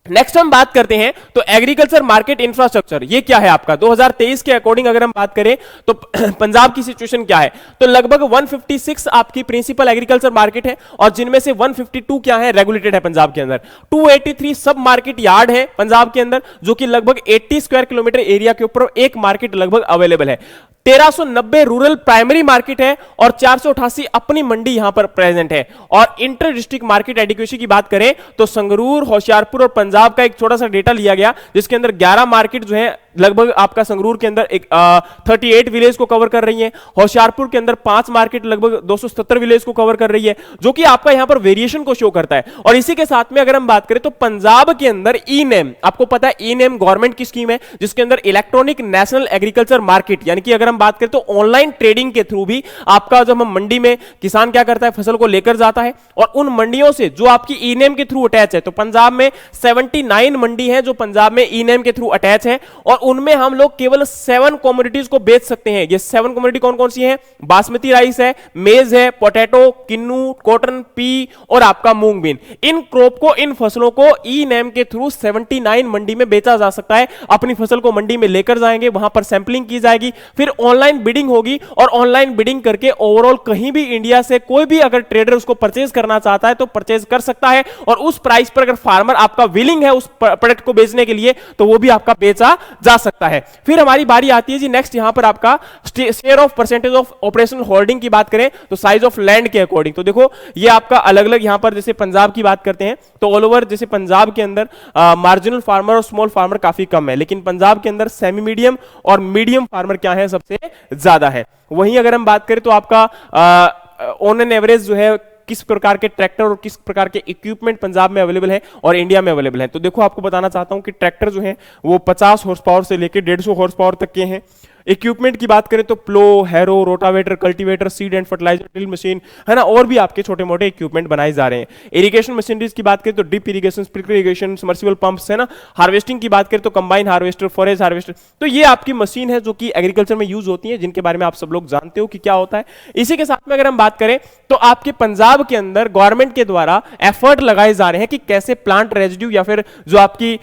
नेक्स्ट हम बात करते हैं तो एग्रीकल्चर मार्केट इंफ्रास्ट्रक्चर, ये क्या है आपका? 2023 के अकॉर्डिंग अगर हम बात करें तो पंजाब की सिचुएशन क्या है? तो लगभग 156 आपकी प्रिंसिपल एग्रीकल्चर मार्केट है, और जिनमें से 152 क्या है? रेगुलेटेड है पंजाब के अंदर। 283 सब मार्केट यार्ड है पंजाब के अंदर, जो कि लगभग 80 स्क्वायर किलोमीटर एरिया के ऊपर एक मार्केट लगभग अवेलेबल है। 1390 रूरल प्राइमरी मार्केट है और 488 अपनी मंडी यहां पर प्रेजेंट है। और इंटर डिस्ट्रिक्ट मार्केट एडिक्वेसी की बात करें तो संगरूर, होशियारपुर और पंजाब का एक छोटा सा डेटा लिया गया, जिसके अंदर 11 मार्केट जो है लगभग आपका संगरूर के अंदर 38 विलेज को कवर कर रही है, होशियारपुर के अंदर 5 मार्केट लगभग 277 विलेज को कवर कर रही है, जो कि आपका यहां पर वेरिएशन को शो करता है। और इसी के साथ में अगर हम बात करें तो पंजाब के अंदर ई नेम, आपको पता है ई नेम गवर्नमेंट की स्कीम है, जिसके अंदर इलेक्ट्रॉनिक नेशनल एग्रीकल्चर मार्केट, यानी कि अगर हम बात करें तो ऑनलाइन ट्रेडिंग के थ्रू भी आपका जब हम मंडी में किसान क्या करता है? फसल को लेकर जाता है, और उन मंडियों से जो आपकी ई नेम के थ्रू अटैच है, तो पंजाब में 79 मंडी है जो पंजाब में ई नेम के थ्रू अटैच है, और उनमें हम लोग केवल 7 कमोडिटीज को बेच सकते हैं। ये 7 कमोडिटी कौन कौन सी हैं? बासमती राइस है, मेज है, पोटैटो, किन्नू, कॉटन, पी और आपका मूंग बीन। इन क्रॉप को, इन फसलों को ई नेम के थ्रू 79 मंडी में बेचा जा सकता है। अपनी फसल को मंडी में लेकर जाएंगे, वहां पर सैंपलिंग की जाएगी, फिर ऑनलाइन बिडिंग होगी, और ऑनलाइन बिडिंग करके ओवरऑल कहीं भी इंडिया से कोई भी अगर ट्रेडर उसको परचेज करना चाहता है तो परचेज कर सकता है, और उस प्राइस पर अगर फार्मर आपका विलिंग है उस प्रोडक्ट को बेचने के लिए तो वो भी आपका बेचा जा सकता है। फिर हमारी बारी आती है जी नेक्स्ट, यहां पर आपका share of percentage of operational holding की बात करें तो साइज ऑफ लैंड के अकॉर्डिंग, तो देखो ये आपका अलग अलग यहां पर जैसे पंजाब की बात करते हैं तो ऑल ओवर जैसे पंजाब के अंदर मार्जिनल फार्मर और स्मॉल फार्मर काफी कम है, लेकिन पंजाब के अंदर सेमी मीडियम और मीडियम फार्मर क्या है? सबसे ज्यादा है। वहीं अगर हम बात करें तो आपका ऑन एन एवरेज जो है किस प्रकार के ट्रैक्टर और किस प्रकार के इक्विपमेंट पंजाब में अवेलेबल है और इंडिया में अवेलेबल है, तो देखो आपको बताना चाहता हूं कि ट्रैक्टर जो है वो 50 हॉर्स पावर से लेकर 150 हॉर्स पावर तक के हैं। इक्विपमेंट की बात करें तो plough, harrow, rotavator, cultivator, seed and fertiliser, drill machine है ना, और भी आपके छोटे मोटे इक्विपमेंट बनाए जा रहे हैं। इरिगेशन मशीनरीज की बात करें तो drip irrigation, sprinkler irrigation, submersible pumps है ना। हार्वेस्टिंग की बात करें तो कंबाइन हार्वेस्टर, फॉरेस्ट हार्वेस्टर, तो ये आपकी मशीन है जो कि एग्रीकल्चर में यूज होती है, जिनके बारे में आप सब लोग जानते हो कि क्या होता है। इसी के साथ में अगर हम बात करें तो आपके पंजाब के अंदर गवर्नमेंट के द्वारा एफर्ट लगाए जा रहे हैं कि कैसे प्लांट रेजिड्यू या फिर जो आपकी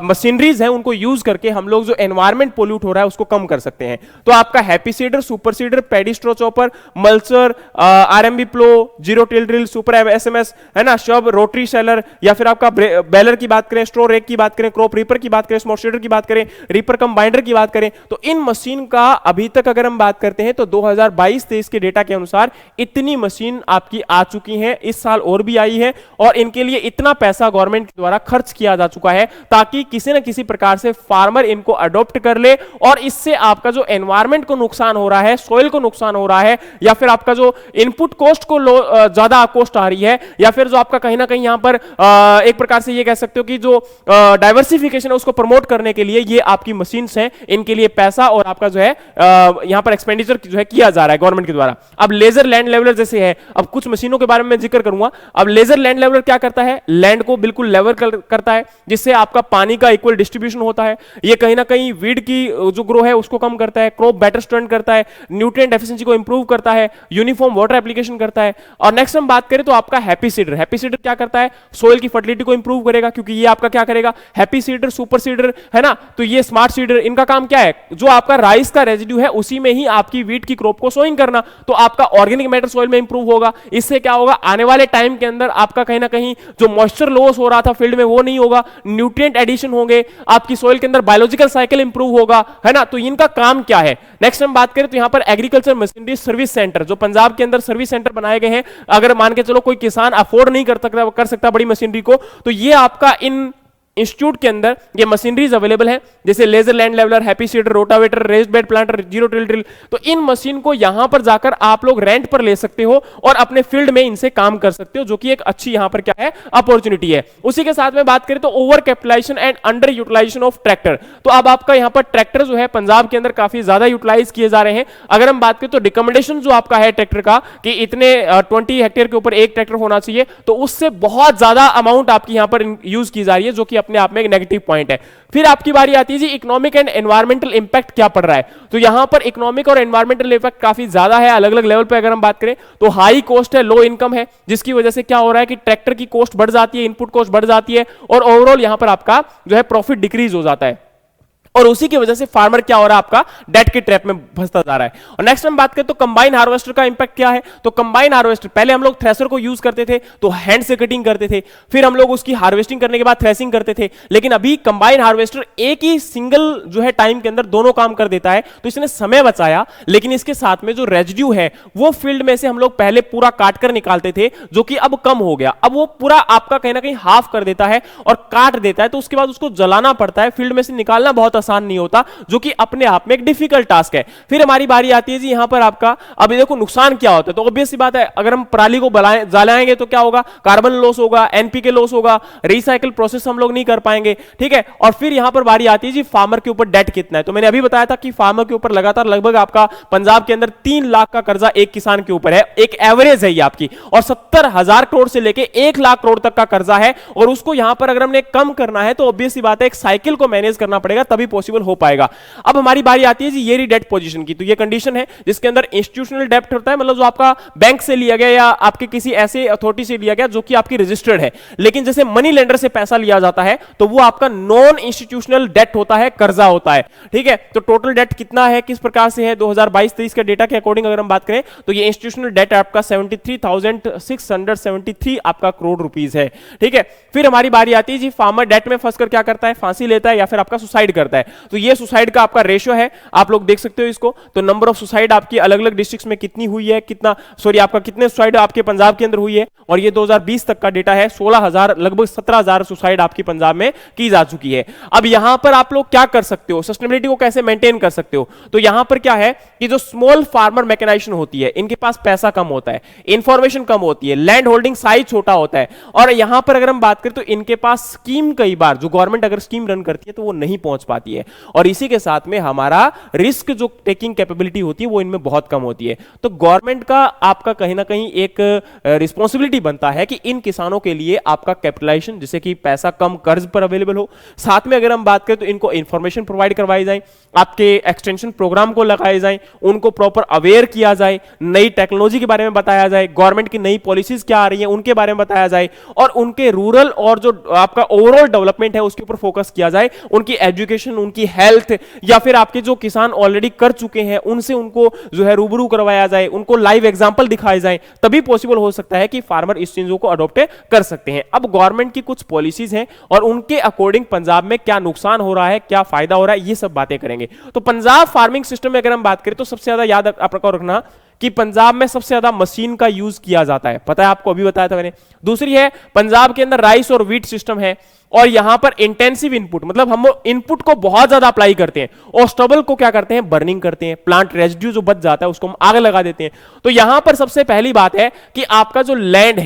मशीनरीज है उनको यूज करके हम लोग जो एनवायरमेंट पोल्यूट हो रहा है उसको कम कर सकते हैं। तो आपका happy seeder, super seeder, paddy straw chopper, mulcher, RMB plough, zero till drill, super SMS है ना, शब, रोटरी शेलर, या फिर आपका बेलर की बात करें, स्ट्रो रेक की बात करें, क्रॉप रीपर की बात करें, स्मॉल सीडर की बात करें, रीपर कम बाइंडर की बात करें, तो इन मशीन का अभी तक अगर हम बात करते हैं तो 2022-23 के डेटा के अनुसार इतनी मशीन आपकी आ चुकी है, इस साल और भी आई है, और इनके लिए इतना पैसा गवर्नमेंट के द्वारा खर्च किया जा चुका है ताकि किसी न किसी प्रकार से फार्मर इनको अडॉप्ट कर ले और इससे आप आपका जो एनवायरमेंट को नुकसान हो रहा है, सॉइल को नुकसान हो रहा है, या फिर आपका जो इनपुट कॉस्ट को ज्यादा कॉस्ट आ रही है, या फिर जो आपका कहीं ना कहीं यहां पर एक प्रकार से ये कह सकते हो कि जो डाइवर्सिफिकेशन है उसको प्रमोट करने के लिए ये आपकी मशीन्स हैं, इनके लिए पैसा और आपका जो है यहां पर एक्सपेंडिचर जो है किया जा रहा है गवर्नमेंट के द्वारा। अब लेजर लैंड लेवलर जैसे है, अब कुछ मशीनों के बारे में मैं जिक्र करूंगा। अब लेजर लैंड लेवलर क्या करता है, लैंड को बिल्कुल लेवल करता है, जिससे आपका पानी का इक्वल डिस्ट्रीब्यूशन होता है। ये कहीं ना कहीं वीड की जो ग्रो है उसको कम करता है, क्रॉप बेटर स्टैंड करता है, न्यूट्रिएंट एफिशिएंसी को इंप्रूव करता है, यूनिफॉर्म वाटर एप्लीकेशन करता है। और नेक्स्ट हम बात करें तो आपका हैप्पी सीडर, हैप्पी सीडर क्या करता है, सोइल की फर्टिलिटी को इंप्रूव करेगा, क्योंकि ये आपका क्या करेगा, हैप्पी सीडर, सुपर सीडर है ना, तो ये स्मार्ट सीडर, इनका काम क्या है, जो आपका राइस का रेजिड्यू है उसी में ही आपकी वीट की क्रॉप को सोइंग करना, तो आपका ऑर्गेनिक मैटर सोइल में इंप्रूव होगा। इससे क्या होगा, आने वाले टाइम के अंदर आपका कहीं ना कहीं जो मॉइस्चर लॉस हो रहा था फील्ड में वो नहीं होगा, न्यूट्रिएंट एडिशन होंगे, आपकी सोइल के अंदर बायोलॉजिकल साइकिल इंप्रूव होगा, है ना। तो इनका काम क्या है। नेक्स्ट हम बात करें तो यहां पर एग्रीकल्चर मशीनरी सर्विस सेंटर, जो पंजाब के अंदर सर्विस सेंटर बनाए गए हैं, अगर मान के चलो कोई किसान अफोर्ड नहीं कर सकता बड़ी मशीनरी को, तो ये आपका इन इंस्टीट्यूट के अंदर ये मशीनरीज अवेलेबल है, जैसे laser land leveler, happy seeder, rotavator, raised bed planter, zero till drill. तो इन मशीन को यहां पर जाकर आप लोग रेंट पर ले सकते हो और अपने फील्ड में इनसे काम कर सकते हो, जो कि एक अच्छी यहां पर क्या है, अपॉर्चुनिटी है। उसी के साथ में बात करें तो over capitalization and under utilization of tractor, तो अब आपका यहां पर ट्रैक्टर जो है पंजाब के अंदर काफी ज्यादा यूटिलाइज किए जा रहे हैं। अगर हम बात करें तो रिकमेंडेशन जो आपका है ट्रैक्टर का कि इतने 20 हेक्टेयर के ऊपर एक ट्रैक्टर होना चाहिए, तो उससे बहुत ज्यादा अमाउंट आपकी यहां पर यूज की जा रही है, जो कि अपने आप में एक नेगेटिव पॉइंट है। फिर आपकी बारी आती है जी इकोनॉमिक एंड एनवायरमेंटल इंपैक्ट क्या पड़ रहा है, तो यहां पर इकोनॉमिक और एनवायरमेंटल इंपैक्ट काफी ज्यादा है अलग अलग लेवल पे। अगर हम बात करें तो हाई कॉस्ट है, लो इनकम है, जिसकी वजह से क्या हो रहा है कि ट्रैक्टर की कॉस्ट बढ़ जाती है, इनपुट कॉस्ट बढ़ जाती है, और ओवरऑल यहां पर आपका जो है प्रॉफिट डिक्रीज हो जाता है, और उसी की वजह से फार्मर क्या हो रहा है, आपका डेट के ट्रैप में फंसता जा रहा है। और नेक्स्ट हम बात करें तो कंबाइन हार्वेस्टर का इंपैक्ट क्या है, तो कंबाइन हार्वेस्टर, पहले हम लोग थ्रेसर को यूज करते थे तो हैंड से कटिंग करते थे, फिर हम लोग उसकी हार्वेस्टिंग करने के बाद थ्रेसिंग करते थे, लेकिन अभी कंबाइन हार्वेस्टर एक ही सिंगल जो है टाइम के अंदर दोनों काम कर देता है, तो इसने समय बचाया, लेकिन इसके साथ में जो रेजिड्यू है वो फील्ड में से हम लोग पहले पूरा काट कर निकालते थे, जो कि अब कम हो गया, अब वो पूरा आपका कहीं ना कहीं हाफ कर देता है और काट देता है, तो उसके बाद उसको जलाना पड़ता है, फील्ड में से निकालना बहुत आसान नहीं होता, जो कि अपने आप में एक डिफिकल्ट टास्क है। फिर हमारी बारी आती है जी यहां पर आपका, अब देखो नुकसान क्या होता है, तो ऑब्वियस सी बात है, अगर हम पराली को जलाएंगे तो क्या होगा, कार्बन लॉस होगा, एनपीके लॉस होगा, रिसाइकिल प्रोसेस हम लोग नहीं कर पाएंगे, ठीक है। और फिर यहां पर बारी आती है जी फार्मर के ऊपर डेट कितना है, तो मैंने अभी बताया था कि फार्मर के ऊपर लगातार लगभग आपका पंजाब के अंदर 3 लाख का कर्जा एक किसान के ऊपर है, एक एवरेज है ये आपकी, और 70,000 करोड़ से लेके 1 लाख करोड़ तक का कर्जा है, और उसको यहां पर अगर हमने कम करना है तो ऑब्वियस सी बात है एक साइकिल को मैनेज करना पड़ेगा, तभी पॉसिबल हो पाएगा। अब हमारी बारी आती है जी ये डेट पोजीशन की, तो ये कंडीशन है जिसके अंदर इंस्टीट्यूशनल डेब्ट होता है, मतलब जो आपका बैंक से लिया गया या आपके किसी ऐसे अथॉरिटी से लिया गया जो कि आपकी रजिस्टर्ड है, लेकिन जैसे मनी लेंडर से पैसा लिया जाता है तो वो आपका नॉन इंस्टीट्यूशनल डेट होता है, कर्जा होता है, ठीक है। तो टोटल डेट कितना है, किस प्रकार से है, 2022-23 के डेटा के अकॉर्डिंग अगर हम बात करें तो ये इंस्टीट्यूशनल डेट आपका 73,673 आपका करोड़ रुपीस है, ठीक है। फिर हमारी बारी आती है जी फार्मर डेट में फंसकर क्या करता है, फांसी लेता है या फिर आपका सुसाइड करता है, तो ये सुसाइड का आपका रेशियो है, आप लोग देख सकते हो इसको, तो नंबर ऑफ सुसाइड आपकी अलग अलग डिस्ट्रिक्ट्स में कितनी हुई है, कितना सॉरी आपका कितने सुसाइड आपके पंजाब के अंदर हुई है, और ये 2020 तक का डेटा है, 16,000 लगभग 17,000 सुसाइड आपकी पंजाब में की जा चुकी है। अब यहां पर आप लोग क्या कर सकते हो, सस्टेनेबिलिटी को कैसे मेंटेन कर सकते हो, तो यहां पर क्या है कि जो स्मॉल फार्मर मैकेनाइजेशन होती है, इनके पास पैसा कम होता है, इंफॉर्मेशन कम होती है, लैंड होल्डिंग साइज छोटा होता है, और यहां पर अगर हम बात करें तो इनके पास स्कीम कई बार जो गवर्नमेंट अगर स्कीम रन करती है तो वो नहीं पहुंच पाती है, और इसी के साथ में हमारा रिस्क जो टेकिंग कैपेबिलिटी होती है वो इनमें बहुत कम होती है। तो गवर्नमेंट का आपका कहीं ना कहीं एक रिस्पॉन्सिबिलिटी बनता है कि इन किसानों के लिए आपका कैपिटलाइजेशन, जिससे कि पैसा कम कर्ज पर अवेलेबल हो, साथ में अगर हम बात करें तो इनको इंफॉर्मेशन प्रोवाइड करवाई जाए, आपके एक्सटेंशन प्रोग्राम को लगाए जाए, उनको प्रॉपर अवेयर किया जाए, नई टेक्नोलॉजी के बारे में बताया जाए, गवर्नमेंट की नई पॉलिसीज क्या आ रही है उनके बारे में बताया जाए, और उनके रूरल और जो आपका ओवरऑल डेवलपमेंट है उसके ऊपर फोकस किया जाए, उनकी एजुकेशन, उनकी हेल्थ, या फिर आपके जो किसान ऑलरेडी कर चुके हैं उनसे उनको जो है रूबरू करवाया जाए, उनको लाइव एग्जांपल दिखाए जाए, तभी पॉसिबल हो सकता है कि फार्मर इस चीजों को अडॉप्ट कर सकते हैं। अब गवर्नमेंट की कुछ पॉलिसीज हैं और उनके अकॉर्डिंग पंजाब में क्या नुकसान हो रहा है, क्या फायदा हो रहा है, ये सब बातें करेंगे। तो पंजाब फार्मिंग सिस्टम में अगर हम बात करें तो सबसे ज्यादा याद आपको रखना कि पंजाब में सबसे ज्यादा मशीन का यूज किया जाता है, पता है आपको, अभी बताया था मैंने। दूसरी है पंजाब के अंदर राइस और व्हीट सिस्टम है, और यहां पर इंटेंसिव इनपुट, मतलब हम इनपुट को बहुत ज्यादा अप्लाई करते हैं और स्टबल को क्या करते हैं, बर्निंग करते हैं, प्लांट रेजिड्यू जो बच जाता है उसको हम आग लगा देते हैं। तो यहां पर सबसे पहली बात है कि आपका जो लैंड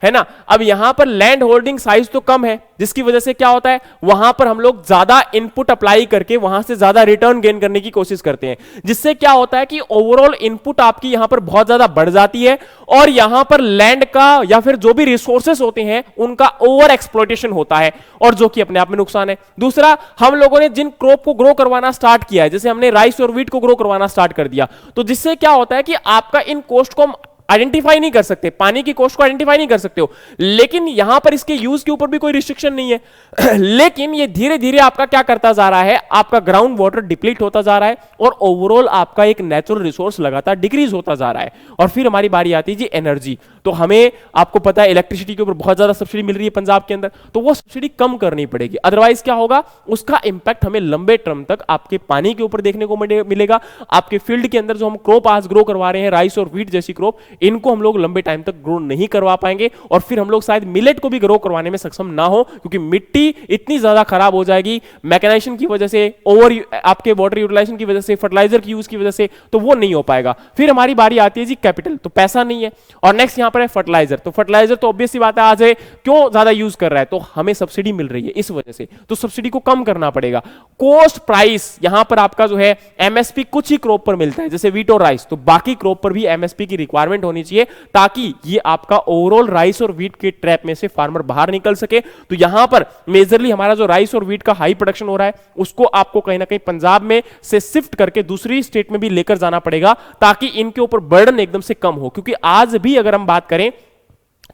है ना, अब यहां पर लैंड होल्डिंग साइज तो कम है, जिसकी वजह से क्या होता है, वहां पर हम लोग ज्यादा इनपुट अप्लाई करके वहां से ज्यादा रिटर्न गेन करने की कोशिश करते हैं, जिससे क्या होता है कि ओवरऑल इनपुट आपकी यहां पर बहुत ज्यादा बढ़ जाती है और यहां पर लैंड का या फिर जो भी रिसोर्सेस होते हैं उनका ओवर एक्सप्लॉइटेशन होता है, और जो कि अपने आप में नुकसान है। दूसरा, हम लोगों ने जिन क्रॉप को ग्रो करवाना स्टार्ट किया है, जैसे हमने राइस और व्हीट को ग्रो करवाना स्टार्ट कर दिया, तो जिससे क्या होता है कि आपका इन कॉस्ट को हम आइडेंटिफाई नहीं कर सकते, पानी की कॉस्ट को आइडेंटिफाई नहीं कर सकते हो, लेकिन यहां पर इसके यूज के ऊपर भी कोई रिस्ट्रिक्शन नहीं है। लेकिन ये धीरे धीरे आपका क्या करता जा रहा है, आपका ग्राउंड वाटर डिप्लीट होता जा रहा है और ओवरऑल आपका एक नेचुरल रिसोर्स लगातार डिक्रीज होता जा रहा है। और फिर हमारी बारी आती है जी एनर्जी। तो हमें, आपको पता है, इलेक्ट्रिसिटी के ऊपर बहुत ज्यादा सब्सिडी मिल रही है पंजाब के अंदर, तो वो सब्सिडी कम करनी पड़ेगी, अदरवाइज क्या होगा, उसका इंपैक्ट हमें लंबे टर्म तक आपके पानी के ऊपर देखने को मिलेगा। आपके फील्ड के अंदर जो हम क्रॉप आज ग्रो करवा रहे हैं, राइस और व्हीट जैसी क्रॉप, इनको हम लोग लंबे टाइम तक ग्रो नहीं करवा पाएंगे और फिर हम लोग शायद मिलेट को भी ग्रो करवाने में सक्षम ना हो, क्योंकि मिट्टी इतनी ज्यादा खराब हो जाएगी मैकेनाइजेशन की वजह से, ओवर आपके वाटर यूटिलाइजेशन की वजह से, फर्टिलाइजर की यूज की वजह से, तो वो नहीं हो पाएगा। फिर हमारी बारी आती है जी कैपिटल, तो पैसा नहीं है। और नेक्स्ट यहां पर है फर्टिलाइजर, तो फर्टिलाइजर तो ऑब्वियस सी बात है, आज है क्यों ज्यादा यूज कर रहा है, तो हमें सब्सिडी मिल रही है इस वजह से, तो सब्सिडी को कम करना पड़ेगा। कॉस्ट प्राइस यहां पर आपका जो है एमएसपी कुछ ही क्रॉप पर मिलता है, जैसे व्हीट और राइस, तो बाकी क्रॉप पर भी एमएसपी की रिक्वायरमेंट होनी चाहिए, ताकि ये आपका ओवरऑल राइस और व्हीट के ट्रैप में से फार्मर बाहर निकल सके। तो यहां पर मेजरली हमारा जो राइस और व्हीट का हाई प्रोडक्शन हो रहा है, उसको आपको कहीं ना कहीं पंजाब में से शिफ्ट करके दूसरी स्टेट में भी लेकर जाना पड़ेगा, ताकि इनके ऊपर बर्डन एकदम से कम हो। क्योंकि आज भी अगर हम बात करें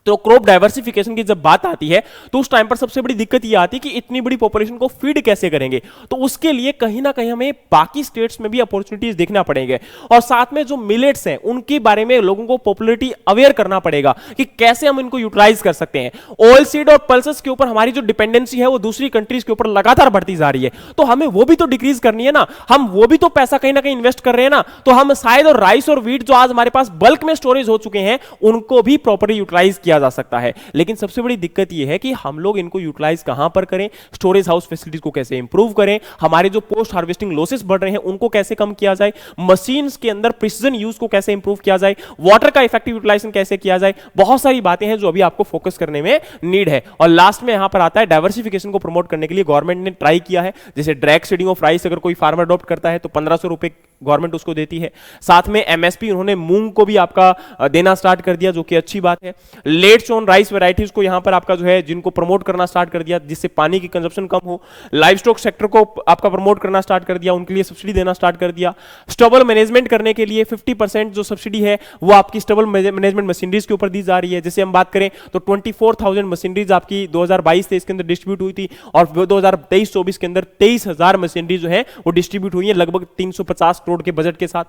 तो क्रॉप डाइवर्सिफिकेशन की जब बात आती है, तो उस टाइम पर सबसे बड़ी दिक्कत यह आती है कि इतनी बड़ी पॉपुलेशन को फीड कैसे करेंगे, तो उसके लिए कहीं ना कहीं हमें बाकी स्टेट्स में भी अपॉर्चुनिटीज देखना पड़ेंगे, और साथ में जो मिलेट्स हैं उनके बारे में लोगों को पॉपुलरिटी अवेयर करना पड़ेगा कि कैसे हम इनको यूटिलाइज कर सकते हैं। ऑयल सीड और पल्सेस के ऊपर हमारी जो डिपेंडेंसी है वो दूसरी कंट्रीज के ऊपर लगातार बढ़ती जा रही है, तो हमें वो भी तो डिक्रीज करनी है ना, हम वो भी तो पैसा कहीं ना कहीं इन्वेस्ट कर रहे हैं ना, तो हम शायद और राइस और व्हीट जो आज हमारे पास बल्क में स्टोरेज हो चुके हैं उनको भी प्रॉपर्ली यूटिलाइज किया जा सकता है। लेकिन सबसे बड़ी दिक्कत यह है कि हम लोग इनको यूटिलाइज कहां पर करें, स्टोरेज हाउस फैसिलिटीज को कैसे इंप्रूव करें, हमारे जो पोस्ट हार्वेस्टिंग लॉसेस बढ़ रहे हैं उनको कैसे कम किया जाए, मशीन्स के अंदर प्रिसीजन यूज को कैसे इंप्रूव किया जाए, वाटर का इफेक्टिव यूटिलाइजेशन कैसे किया जाए, बहुत सारी बातें हैं जो अभी आपको फोकस करने में नीड है। और लास्ट में यहां पर आता है डाइवर्सिफिकेशन को प्रमोट करने के लिए गवर्नमेंट ने ट्राई किया है, जैसे डायरेक्ट सीडिंग ऑफ राइस अगर कोई फार्मर अडॉप्ट करता है तो 1500 रुपए गवर्नमेंट उसको देती है। साथ में एमएसपी उन्होंने मूंग को भी आपका देना स्टार्ट कर दिया, जो कि अच्छी बात है। लेट सोन राइस वैरायटीज को यहां पर आपका जो है जिनको प्रमोट करना स्टार्ट कर दिया, जिससे पानी की कंजप्शन कम हो। लाइव स्टॉक सेक्टर को आपका प्रमोट करना स्टार्ट कर दिया, उनके लिए सब्सिडी देना स्टार्ट कर दिया। स्टबल मैनेजमेंट करने के लिए 50% जो सब्सिडी है वो आपकी स्टबल मैनेजमेंट मशीनरीज के ऊपर दी जा रही है। जैसे हम बात करें तो 24,000 मशीनरीज आपकी 2022-23 के अंदर डिस्ट्रीब्यूट हुई थी, और 2023-24 के अंदर 23,000 मशीनरी जो है वो डिस्ट्रीब्यूट हुई है, लगभग 350 करोड़ के बजट के साथ।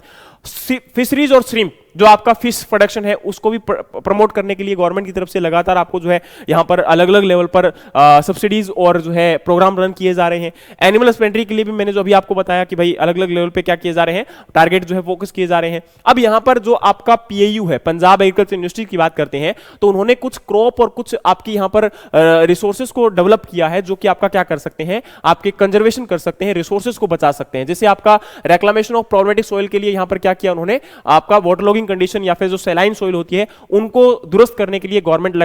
फिशरीज और श्रिम्प जो आपका फिश प्रोडक्शन है उसको भी प्रमोट करने के लिए गवर्नमेंट की तरफ से लगातार आपको जो है यहां पर अलग अलग लेवल पर सब्सिडीज और जो है प्रोग्राम रन किए जा रहे हैं। एनिमल हस्बेंड्री के लिए भी मैंने जो अभी आपको बताया कि भाई अलग अलग लेवल पे क्या किए जा रहे हैं, टारगेट जो है फोकस किए जा रहे हैं। अब यहां पर जो आपका पीएयू है, पंजाब एग्रीकल्चर यूनिवर्सिटी की बात करते हैं, तो उन्होंने कुछ क्रॉप और कुछ आपकी यहां पर रिसोर्सेज को डेवलप किया है, जो कि आपका क्या कर सकते हैं, आपके कंजर्वेशन कर सकते हैं, रिसोर्सेज को बचा सकते हैं। जैसे आपका रेक्लामेशन ऑफ प्रॉब्लमेटिक सॉइल के लिए यहां पर क्या किया उन्होंने, आपका वाटर लॉगिंग कंडीशन या फिर जो सैलाइन सॉइल होती है उनको दुरुस्त करने के लिए गवर्नमेंट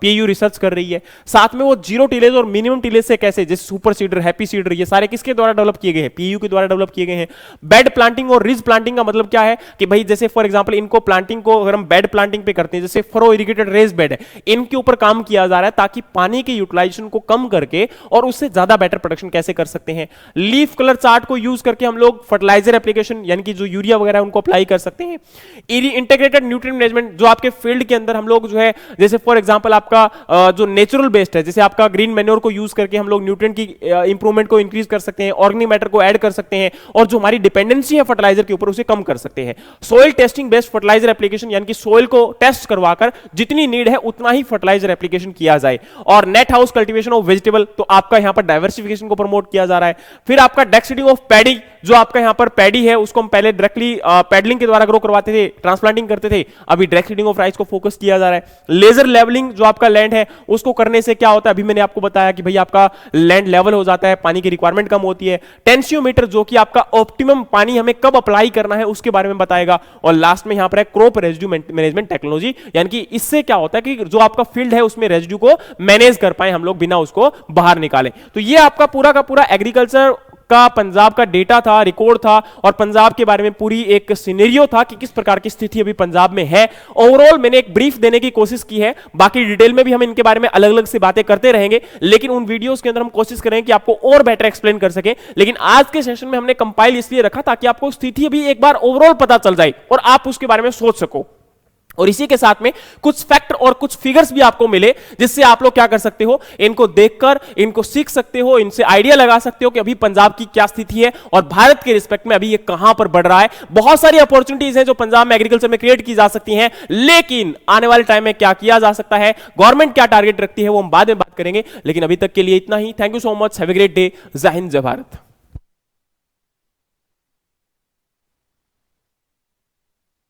पीएयू रिसर्च कर रही है। साथ में वो जीरो टिलेज और मिनिमम टिलेज से कैसे, जैसे सुपर सीडर, हैप्पी सीडर, ये सारे किसके द्वारा डेवलप किए गए हैं, पीएयू के द्वारा डेवलप किए गए हैं। बेड प्लांटिंग और रिज प्लांटिंग का मतलब क्या है कि भाई जैसे फॉर एग्जांपल इनको प्लांटिंग को अगर हम बेड प्लांटिंग पे करते हैं, जैसे फरो इरिगेटेड रेज बेड है, इनके ऊपर काम किया जा रहा है ताकि पानी के यूटिलाइजेशन को कम करके और उससे ज्यादा बेटर प्रोडक्शन कैसे कर सकते हैं। लीफ कलर चार्ट को यूज करके हम लोग फर्टिलाइजर एप्लीकेशन यानी कि जो यूरिया वगैरह उनको अप्लाई कर सकते हैं। इंटीग्रेटेड न्यूट्रिएंट मैनेजमेंट जो आपके फील्ड के अंदर हम लोग जो है, जैसे फॉर एग्जांपल आपका जो नेचुरल बेस्ड है, जैसे आपका ग्रीन मैन्योर को यूज करके हम लोग न्यूट्रिएंट की इंप्रूवमेंट को इंक्रीज कर सकते हैं, ऑर्गेनिक मैटर को ऐड कर सकते हैं, और जो हमारी डिपेंडेंसी है फर्टिलाइजर के ऊपर उसे कम कर सकते हैं। Soil testing based fertilizer application यानी कि सोइल को टेस्ट करवाकर जितनी नीड है उतना ही फर्टिलाइजर एप्लीकेशन किया जाए। और net house cultivation of vegetable, तो आपका यहां पर डाइवर्सिफिकेशन को प्रमोट किया जा रहा है। फिर आपका डेक्सिडिंग ऑफ पैडी, जो आपका यहां पर पैडी है उसको हम पहले डायरेक्टली पैडलिंग के द्वारा ग्रो करवाते थे, ट्रांसप्लांटिंग करते थे, अभी डायरेक्ट सीडिंग ऑफ राइस को फोकस किया जा रहा है। लेजर लेवलिंग जो आपका लैंड है उसको करने से क्या होता है, अभी मैंने आपको बताया कि भाई आपका लैंड लेवल हो जाता है, पानी की रिक्वायरमेंट कम होती है। टेंसियोमीटर जो कि आपका ऑप्टिमम पानी हमें कब अप्लाई करना है उसके बारे में बताएगा। और लास्ट में यहां पर है क्रॉप रेजिड्यू मैनेजमेंट टेक्नोलॉजी, यानी कि इससे क्या होता है कि जो आपका फील्ड है उसमें रेजिड्यू को मैनेज कर पाए हम लोग बिना उसको बाहर निकाले। तो ये आपका पूरा का पूरा एग्रीकल्चर का पंजाब का डेटा था, रिकॉर्ड था, और पंजाब के बारे में पूरी एक सिनेरियो था कि किस प्रकार की स्थिति अभी पंजाब में है। ओवरऑल मैंने एक ब्रीफ देने की कोशिश की है, बाकी डिटेल में भी हम इनके बारे में अलग अलग से बातें करते रहेंगे, लेकिन उन वीडियोस के अंदर हम कोशिश करेंगे कि आपको और बेटर एक्सप्लेन कर सके। लेकिन आज के सेशन में हमने कंपाइल इसलिए रखा ताकि आपको स्थिति अभी एक बार ओवरऑल पता चल जाए और आप उसके बारे में सोच सको, और इसी के साथ में कुछ फैक्ट और कुछ फिगर्स भी आपको मिले जिससे आप लोग क्या कर सकते हो, इनको देखकर इनको सीख सकते हो, इनसे आइडिया लगा सकते हो कि अभी पंजाब की क्या स्थिति है और भारत के रिस्पेक्ट में अभी ये कहां पर बढ़ रहा है। बहुत सारी अपॉर्चुनिटीज हैं जो पंजाब में एग्रीकल्चर में क्रिएट की जा सकती हैं, लेकिन आने वाले टाइम में क्या किया जा सकता है, गवर्नमेंट क्या टारगेट रखती है, वो हम बाद में बात करेंगे। लेकिन अभी तक के लिए इतना ही। Thank you so much, have a great day. जय हिंद, जय भारत।